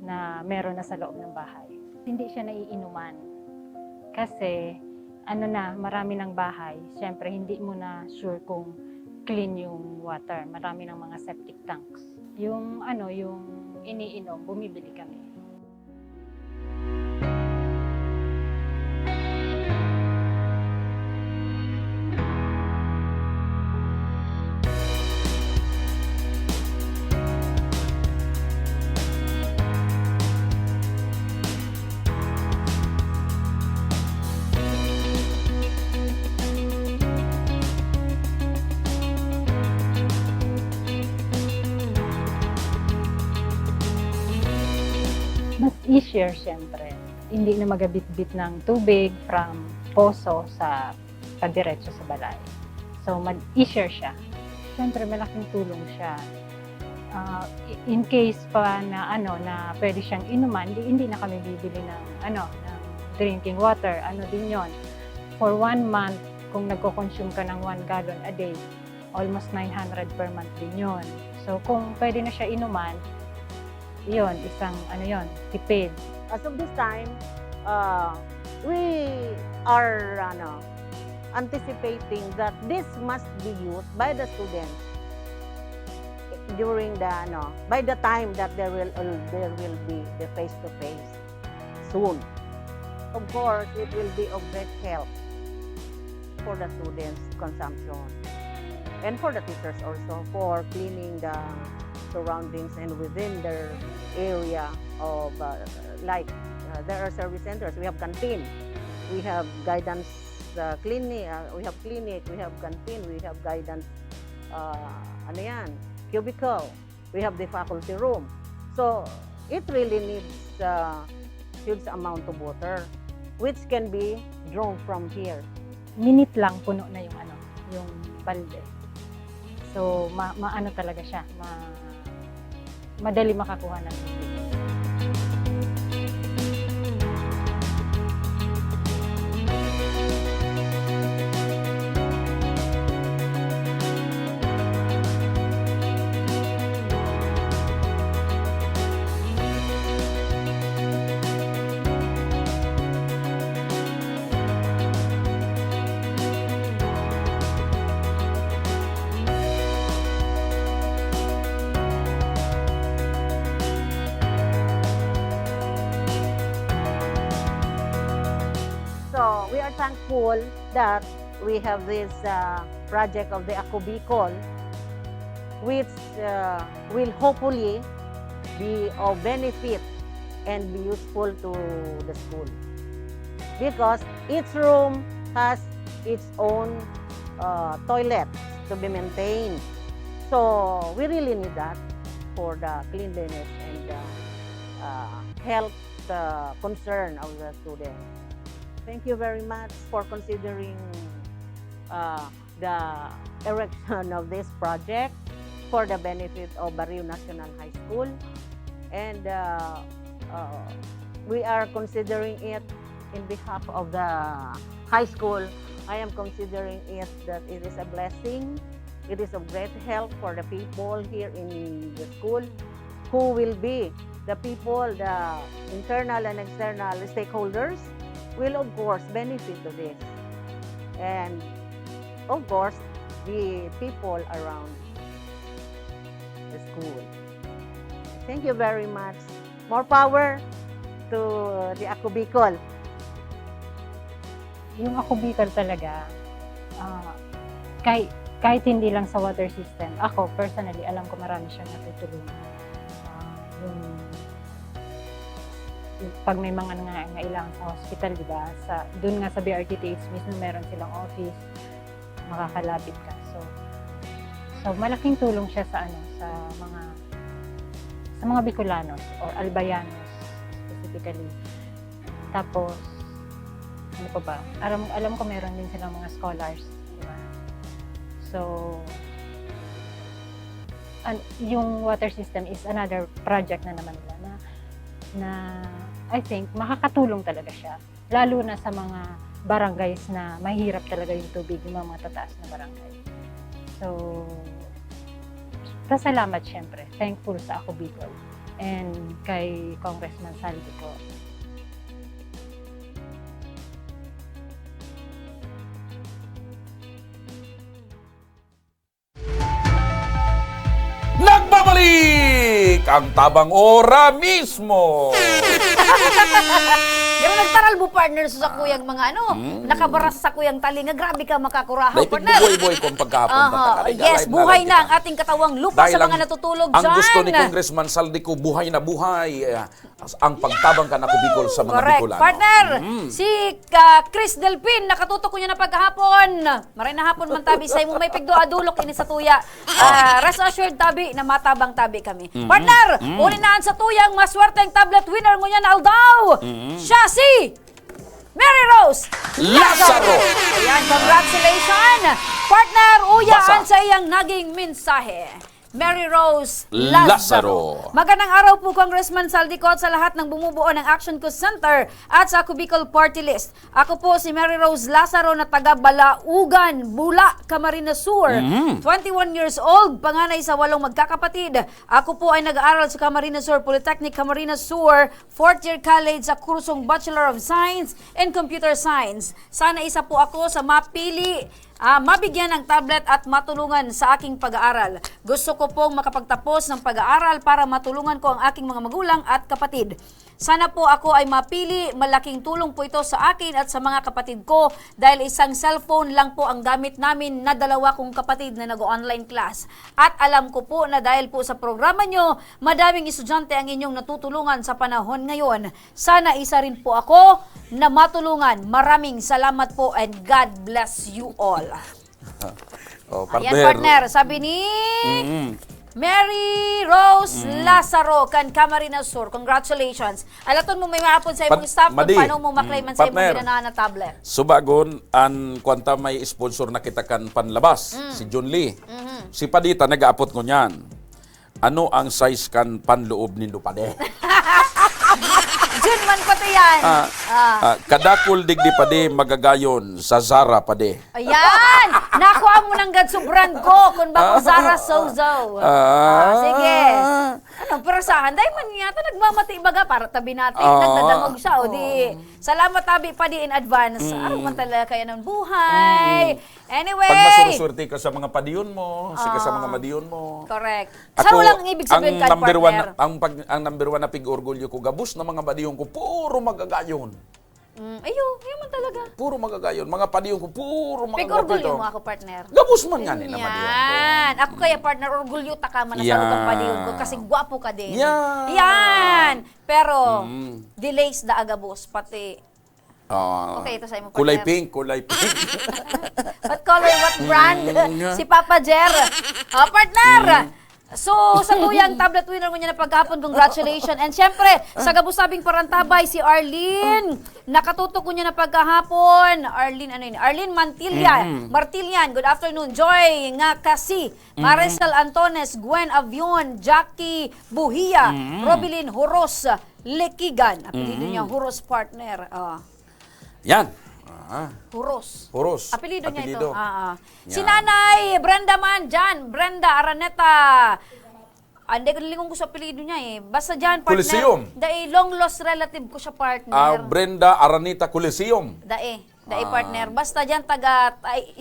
na meron na sa loob ng bahay. Hindi siya naiinuman. Kasi marami ng bahay, syempre hindi mo na sure kung clean yung water. Marami ng mga septic tanks. Yung iniinom, bumibili kami. Mas easier syempre. Hindi na magabit-bit ng tubig from poso sa padiretso sa balay. So, easier siya. Syempre, malaking tulong siya. In case pa na pwede siyang inuman, hindi na kami bibili ng drinking water. Din yon. For 1 month, kung nagko-consume ka ng 1 gallon a day, almost 900 per month din yon. So, kung pwede na siya inuman, yun, isang tipid.
As of this time, we are anticipating that this must be used by the students during by the time that there will be the face-to-face soon. Of course, it will be of great help for the students' consumption and for the teachers also for cleaning the surroundings and within their area of there are service centers, we have canteen, we have guidance clinic, we have clinic, we have canteen, we have guidance cubicle, we have the faculty room. So it really needs huge amount of water which can be drawn from here.
Minute lang puno na yung balde. So maano talaga siya, madali makakuha ng tubig.
So we are thankful that we have this project of the Ako Bicol, which will hopefully be of benefit and be useful to the school. Because each room has its own toilet to be maintained. So we really need that for the cleanliness and health concern of the students. Thank you very much for considering the erection of this project for the benefit of Barrio National High School. And we are considering it in behalf of the high school. I am considering it that it is a blessing. It is of great help for the people here in the school who will be the people, the internal and external stakeholders will of course benefit to this. And of course, the people around the school. Thank you very much. More power to the Ako Bicol.
Yung Ako Bicol talaga, kahit hindi lang sa water system, ako personally, alam ko marami siyang natutulungan. Pag may mga nangangailangan sa hospital, di ba? Doon nga sa BRTTH mismo meron silang office, makakalapit ka. So malaking tulong siya sa mga Bicolanos or Albayanos specifically. Tapos ano pa ba? Alam ko meron din silang mga scholars, di ba? So yung water system is another project na naman nila na I think makakatulong talaga siya, lalo na sa mga barangays na mahirap talaga yung tubig, yung mga matataas na barangay. So Pasalamat syempre. Thankful sa Ako Bicol and kay Congressman Saldico.
Nagbabalik ang Tabang Ora mismo.
Yung nagtaral mo, partner, sa kuyang mga nakabaras sa kuyang talinga. Grabe ka makakurahaw,
Dahil
partner.
buhay-buhay kong pagkahapon.
Yes, buhay na ang ating katawang lupa sa mga natutulog
ang
dyan.
gusto ni Congressman Saldico, buhay na buhay. Ang pagtabang ka na Bicol sa mga
Correct.
Bicolano.
Partner, si Chris Delpin, nakatutok ko niya na pagkahapon. Maray na hapon man tabi sa mo may pigdo adulok ini sa tuya. Rest assured tabi na matabang tabi kami. Partner, uninaan sa tuyang maswerteng tablet winner ngunya na aldaw. Siya si Mary Rose
Lazaro.
Ayan, congratulations. Partner, uyaan sa iyang naging mensahe. Mary Rose Lazaro. Magandang araw po, Congressman Saldico, at sa lahat ng bumubuo ng Action Co Center at sa Ako Bicol Party List. Ako po si Mary Rose Lazaro na taga Balaugan, Bula, Camarines Sur. 21 years old, panganay sa 8 magkakapatid. Ako po ay nag-aaral sa Camarines Sur Polytechnic Camarines Sur, 4th year college sa kursong Bachelor of Science in Computer Science. Sana isa po ako sa mabigyan ng tablet at matulungan sa aking pag-aaral. Gusto ko pong makapagtapos ng pag-aaral para matulungan ko ang aking mga magulang at kapatid. Sana po ako ay mapili, malaking tulong po ito sa akin at sa mga kapatid ko dahil isang cellphone lang po ang gamit namin na 2 kong kapatid na nag-online class. At alam ko po na dahil po sa programa nyo, madaming estudyante ang inyong natutulungan sa panahon ngayon. Sana isa rin po ako na matulungan. Maraming salamat po and God bless you all. Ayan, partner, sabi ni Mary Rose Lazaro kan Camarines Sur. Congratulations. Alaton mo may mahapon sa imong staff kung paano mo maklaiman sa imong ginanahan na tablet.
Subagon, an kwanta may sponsor na kita kan panlabas, si John Lee. Si Padita, nag-aapot ko niyan. Ano ang size kan panloob ni Pade?
Jun man ko to yan.
Kadakul digdi Pade, magagayon sa Zara Pade.
Ayan! Nakuha mo ng gadsong brand ko kung bako Zara Sozo. Sige. Pero sa akin, dahil man yata nagmamati baga para tabi natin. Nagdadangog siya. O di, salamat tabi pa di in advance. Araw man talaga kaya ng buhay. Anyway.
Pag masurswerte ka sa mga padiyon mo, sika sa mga madiyon mo.
Correct. Saan lang ibig sabihin ka, partner?
Ang number 1 na pig-orgulyo ko, gabus na mga badiyon ko, puro magagayon.
Ayun man talaga.
Puro magagayon. Mga padiyon ko, puro mga
pig-orgulyo mo ako, partner.
Gabus man nga nila madiyon ko.
Yan. Ako kaya, partner, orgulyo ta ka man na sa lugang padiyon ko kasi gwapo ka din.
Yan.
Yan. Pero, delays da agabos, pati okay, ito sa imo, partner.
Kulay pink.
What color, what brand? Si Papa Jer. Partner! So, sa tuyang tablet winner mo niya na paghapon, congratulations. And syempre, sa gabusabing parantabay, si Arlene. Nakatutok ko niya na paghapon. Arlene Martilian. Good afternoon. Joy Ngakasi. Marisol Antones. Gwen Avion. Jackie Buhia. Robilin Huros Lekigan. Apelido niya, Huros partner.
Yan.
Huros. Apelido niya ito. Si
Yan.
Nanay Brenda man dyan. Brenda Araneta. Hindi ko nalingong ko sa apelido niya eh. Basta dyan, partner.
Coliseum.
Dahil long lost relative ko siya, partner.
Brenda Araneta Coliseum.
Dahil partner. Basta dyan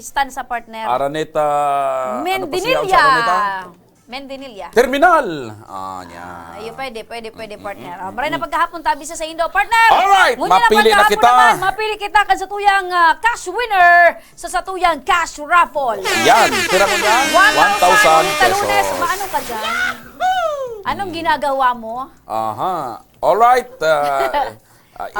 stand sa partner.
Araneta.
Mendinilla.
Terminal.
Ayun, pwede, partner. Maray na pagkahapon tabi sa Indo, partner.
Alright, mapili na kita.
Mapili kita kan sa tuyang cash winner sa tuyang cash raffle.
Yan, tira mo yan. 1,000 pesos.
Maano ka dyan? Anong ginagawa mo?
Alright.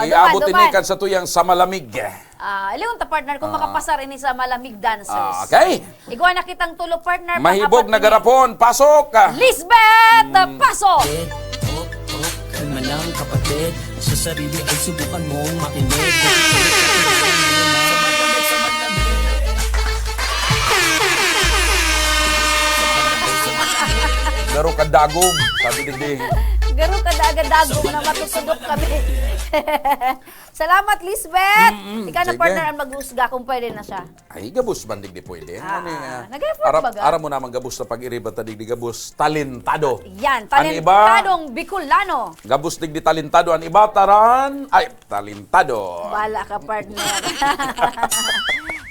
Iabot ini kan sa tuyang sa malamig.
Alam ta, partner, kung makapasar ini sa malamig dancers.
Okay.
Iguan na kitang tulo, partner.
Mahibog na garapon. Pasok!
Lisbeth! Pasok!
Kalma lang, kapatid. Sa sarili ay subukan mong makinig.
Garo ka dagom. Sabi digdi.
Garo ka daga-dago na matusudok kami. Salamat, Lisbeth. Ikaw na
sige.
partner ang mag-usga kung pwede na siya.
Ay, gabus man digdi pwede.
Nag-effort ba ga?
Aram mo naman gabus na pag-iriba ta digdi gabus. Talentado.
Yan,
Ang iba,
talentadong Bicolano.
gabus digdi talentado. Ang iba, taran. Ay, talentado.
Bala ka, partner.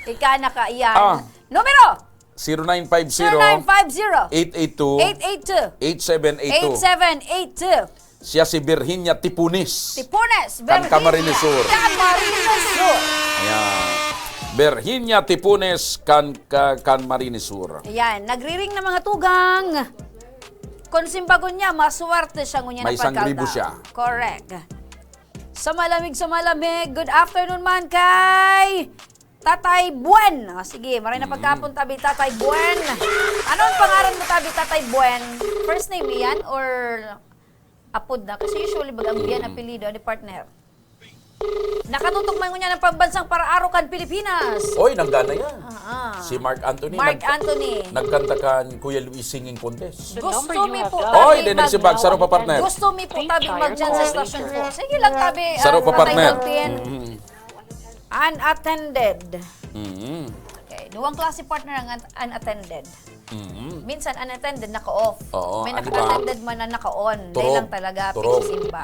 Ika na ka, yan.
Ah.
Numero!
0950
0950
882
882
8782. Siya si Virginia Tipunis.
Tipunes,
Kan Camarines Sur.
Camarines Sur.
Ayan. Virginia Tipunes, kan Camarines Sur.
Ayan, nagriring na mga tugang. Kung simbagon niya, maswerte siya ngunya na
May isang
pagkaldaw.
libo siya.
Correct. Sa malamig, good afternoon man kay Tatay Buen. Sige, maray na pagkapon tabi Tatay Buen. Ano ang pangalan mo tabi Tatay Buen? First name yan or apod na? Kasi usually bagang biyan apelido ni partner. Nakatutok man niya ng pambansang para-arukan Pilipinas.
Oy, nanggana yan.
Ah.
Si Mark Anthony.
Mark Anthony.
Nagkanta kan Kuya Luis Singing Contest.
Gusto mi po
Oy, din nagsibag. Saro pa partner.
Gusto mi po tabi mag-dyan sa station 4. Sige lang tabi.
Saro pa partner.
Unattended.
Mm-hmm.
Okay, duwang klase partner ang unattended.
Mm-hmm.
Minsan unattended naka-off.
Oo,
May
ano ba?
naka-attended man na naka-on. Dahil lang talaga
Turog.
pagsisimba.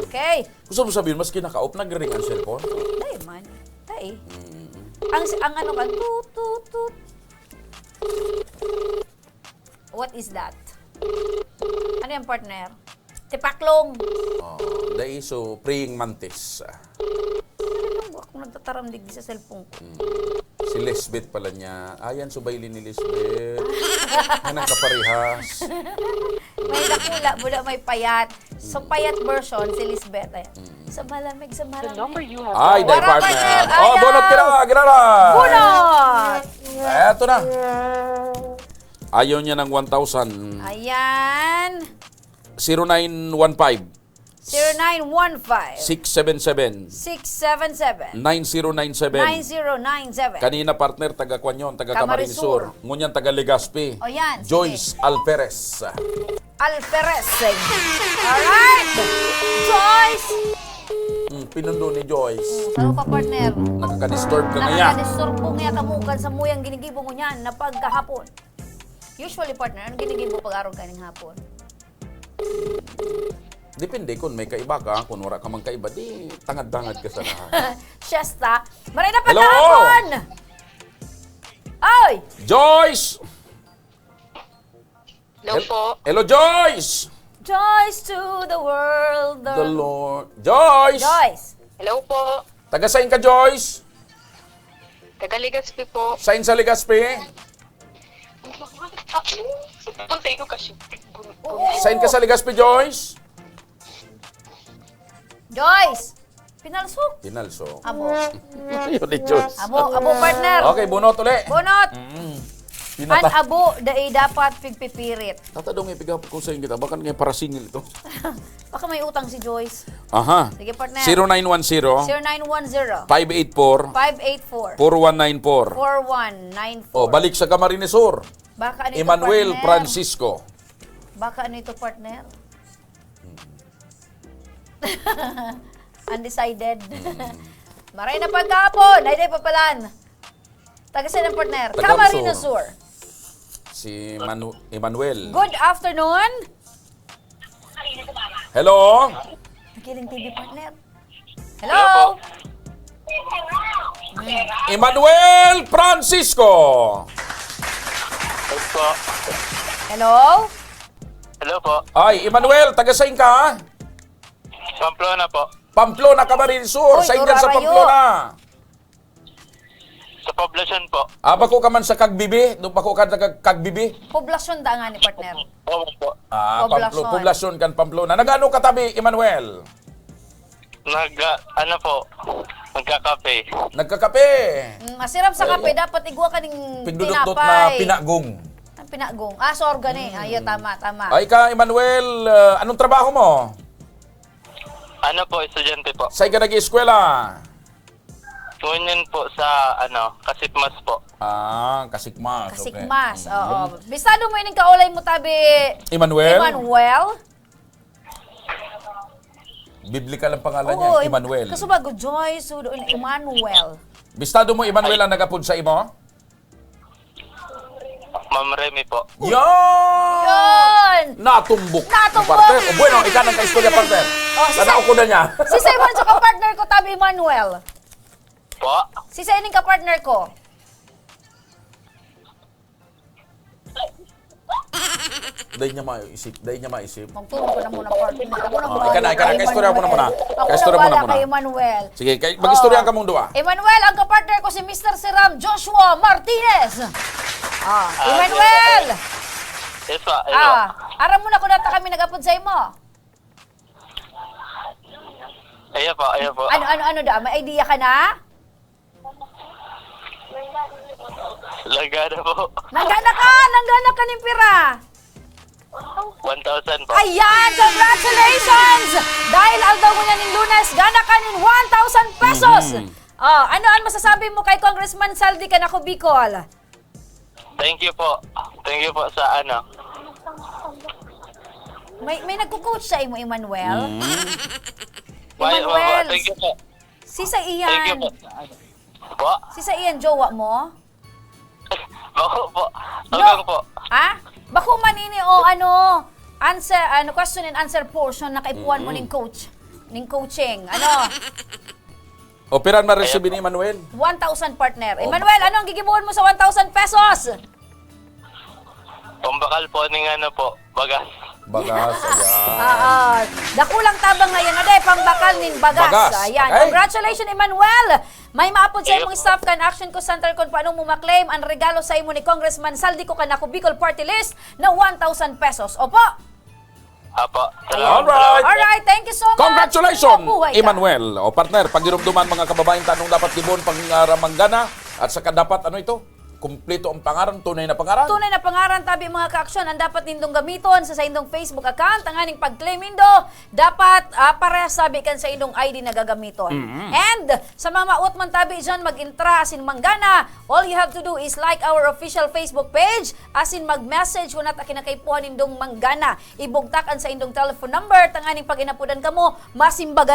Okay.
Gusto mo sabihin, maski naka-off, nag-ring ang cellphone?
Dahil man. Dahil. Ang ano ka, tut, tut, tut. What is that? Ano yung partner? Tipaklong.
Dahil so, praying mantis.
Ako nagtataramdig sa cellphone ko.
Si Lisbeth pala niya. Ayan, subayli ni Lisbeth. Yan ang kaparehas.
May dakula, mula may payat. So, payat version, si Lisbeth. Ayan. Sa malamig, sa malamig.
Ay, dahil
Wara,
partner.
partner.
Oh, bunot ka na, ginara.
Bunot!
Eto na. Ayaw niya ng 1,000.
Ayan.
0915
0915
677
677
9097.
9097.
Kanina partner, taga-Kwan yun, taga-Camarines
Camarinesur.
Sur. Ngunyan, taga-Legazpi.
O yan, sige.
Joyce Alperes.
Alperes. Alright. Joyce.
Pinundo ni Joyce.
Saro pa partner.
Nakaka-disturb ka ngayon.
Nakaka-disturb po nga kamukan sa muyang ginigibo mo niyan na pagkahapon. Usually partner, ano ginigibo pag-araw ka ng hapon?
Depende kung may kaiba ka, kung wala ka mang kaiba, di tangad-tangad ka sa lahat.
Shasta, maray na
Hello!
pagkahapon! Ay!
Joyce!
Hello po.
Hello, Joyce!
Joyce to the world.
The Lord. Joyce!
Joyce!
Hello po.
Taga-sain ka, Joyce?
Taga-Legazpi po.
Sain sa Legazpi?
Puntay ko kasi.
Sain ka sa Legazpi, Joyce?
Joyce! Pinalsok.
Pinalso.
Amo.
Yun ni Joyce.
Amo partner.
Okay, bunot uli.
Bunot. An
Pinata.
abo, dahil dapat pigpipirit.
Tatadong ipigap ko sa kita. Baka nga para singil ito.
Baka may utang si Joyce.
Aha.
Sige, partner.
0910
0910
584
584
4194.
4194.
O, balik sa Camarines Sur.
Baka ano ito,
Emmanuel
partner?
Francisco.
Baka ano ito, partner? Undecided. Maray na pagkapon. Ay, day papalan. Taga-saan ang partner?
Taga-Sur.
Camarines Sur.
Si Emmanuel.
Good afternoon.
Hello?
Nakiling TV partner. Hello?
Emmanuel Francisco.
Hello?
Hello po.
Ay, Emmanuel, taga-sain ka?
Pamplona po.
Pamplona, Camarines Sur.
Uy,
Sain ka sa
Urarayo.
Pamplona.
Sa poblasyon po.
Bako ka man sa Kagbibi? Doon bako ka sa Kagbibi?
Poblasyon da nga ni partner.
Oo po.
Poblasyon.
Poblasyon kan Pamplona. Nagano katabi, Emmanuel?
Nagkakape.
Nagkakape.
Masirap sa kape, dapat igwa ka ng
Pindudot
tinapay.
na pinagong.
Ang pinagong. Sorgan eh. Ayo, tama.
Ay ka, Emmanuel, anong trabaho mo?
Ano po, estudyante po.
Saan ka nag-eskwela?
Ngunyan po sa, Kasipmas po.
Kasikmas.
Kasikmas. Oo. Bisado mo yun kaulay mo tabi.
Emmanuel?
Emmanuel?
Biblical ang pangalan niya,
Oo,
Emmanuel.
Kasubago, Joy, Sudo, Emmanuel.
Bistado mo, Emmanuel, ang nagapod sa imo?
Ma'am Remy po.
Yun!
Natumbok.
Natumbok!
Partner. O bueno, ikaw ng kaistorya, partner. Tanaw ko na niya.
Si Simon sa ka-partner ko, tabi Emmanuel.
Po?
Si sa ining ka-partner ko.
Dahil niya maisip.
Magtulong ko na muna, partner. Ako na muna.
Ika na, kaistorya mo na muna.
Ako
Kaistorya
na
mo na
wala
muna.
kay Emmanuel.
Sige, mag-istorya ka mong dua.
Emmanuel, ang ka-partner ko si Mr. Siram Joshua Martinez. Emmanuel!
Yes po, yes po.
Aram mo na kung nata kami nag-upload sa imo.
Ayan po.
Ano da? May idea ka na?
Lagana po.
Nanggana ka ng pira.
1,000 po.
Ayan, congratulations! Dahil aldaw mo niya ng Lunes, gana ka ng 1,000 pesos. Ano ang masasabi mo kay Congressman Saldi Kanako Bicol?
Thank you po. Thank you po sa ano.
May nagko-coach sa imo, Emmanuel?
Bye,
Emmanuel,
thank you po.
si sa
Thank you
iyan.
po. Po?
Si sa iyan, jowa mo?
Bako po. Hanggang po.
Bako manini o question and answer portion na kaipuan mo ning coach. Ning coaching.
Operan ma-receive ni Emmanuel.
1,000 partner. Emmanuel, ano ang gigibuon mo sa 1,000 pesos?
Pambakal po ning ano po. Bagas.
Bagas, ayan.
Dakulang tabang ngayon. Aday, pambakal nin bagas.
Bagas.
Ayan.
Okay.
Congratulations, Emmanuel. May maapod sa imong staff kan Action ko Center kung paano mo maklaim ang regalo sa imo ni Congressman Saldi ko Kanako Bicol Party List na 1,000 pesos. Opo.
Apo.
Alright, thank you so much.
Congratulations,
Mabuhay ka.
Emmanuel. O partner, pagdirumduman mga kababayan, tanong dapat gibon pang ramanggana at saka dapat ano ito? Kumpleto ang pangaran, tunay na pangaran.
Tunay na pangaran, tabi mga ka-aksyon, ang dapat nindong gamiton sa indong Facebook account, ang aning pag-claim nindo, dapat parehas sabi kan sa indong ID na gagamiton. And sa mga maut man tabi dyan, mag-intra asin manggana, all you have to do is like our official Facebook page, asin mag-message kung nata kinakaipuhan nindong manggana. Ibugtakan sa indong telephone number, tanganing pag inapudan ka mo, masimbag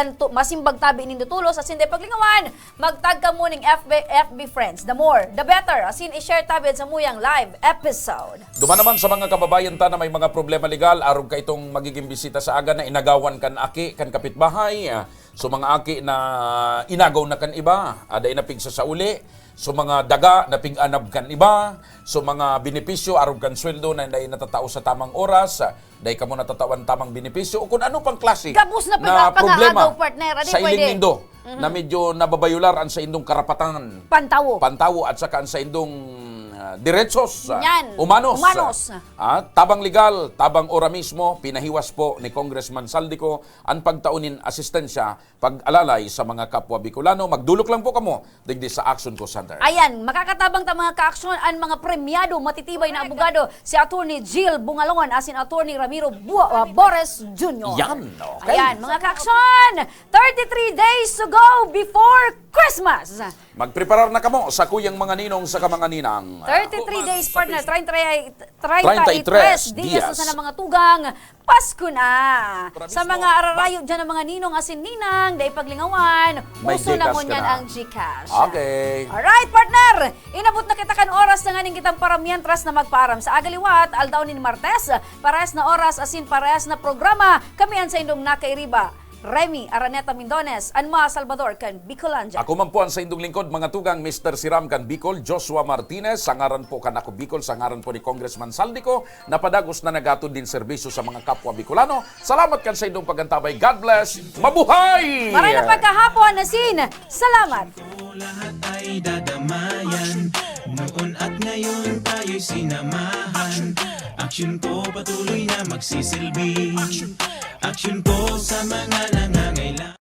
tabi nindo tulos, asin de paglingawan, magtag ka mo ning FB friends. The more, the better. Asin i-share tabid sa muyang live episode.
Duman naman sa mga kababayan ta na may mga problema legal, arog ka itong magiging bisita sa aga na inagawan kan aki, kan kapitbahay. So mga aki na inagaw na kan iba, aday na pig sa uli. So mga daga na pig-anab kan iba. So mga benepisyo, arog kan sweldo na hindi natatao sa tamang oras. Dahil ka mo natatawan tamang benepisyo. O kung ano pang klase
Gabos na
problema
partner.
sa iling nindo. Na medyo nababayular ang sa indong karapatan. Pantawo at saka ang sa indong diretsos, umanos. Tabang legal, tabang ora mismo, pinahiwas po ni Congressman Saldico ang pagtaunin asistensya, pag-alalay sa mga kapwa Bicolano. Magdulok lang po kamo digdi sa Action ko Center.
Ayan, makakatabang ta mga ka-aksyon ang mga premyado, matitibay na abogado, si Attorney Jill Bungalongan, asin Attorney Ramiro Bores Jr.
Yan, okay.
Ayan, mga ka-aksyon, 33 days to go before Christmas.
Magpreparar na kamo sa kuyang mga ninong sa kamanga ninang.
33 days, partner.
33
dias na mga tugang. Pasko na. Sa mga ararayo dyan ng mga ninong asin ninang, dahil paglingawan,
may
uso na
Gcash
mo
ka
niyan
na.
ang Gcash.
Okay.
Alright, partner. Inabot na kita kan oras na nganing kitang paramientras na magparam sa agaliwat, aldaw ni Martes, parehas na oras asin parehas na programa, kamian sa indong nakairiba. Remy Araneta Mindones, Anma Salvador kan Bicolanja.
Ako man po ang sa indong lingkod, mga tugang Mr. Siram kan Bicol, Joshua Martinez, sangaran po kan ako Bicol, sangaran po ni Congressman Saldico, napadagos na nagatod din serbisyo sa mga kapwa Bicolano. Salamat kan sa indong pagantabay. God bless. Mabuhay!
Maray na pagkahapon, Nasin. Salamat.
Lahat ay dadamayan. Noon at ngayon tayo'y sinamahan. Aksyon ko patuloy na magsisilbi. Aksyon ko sa mga nangangailangan.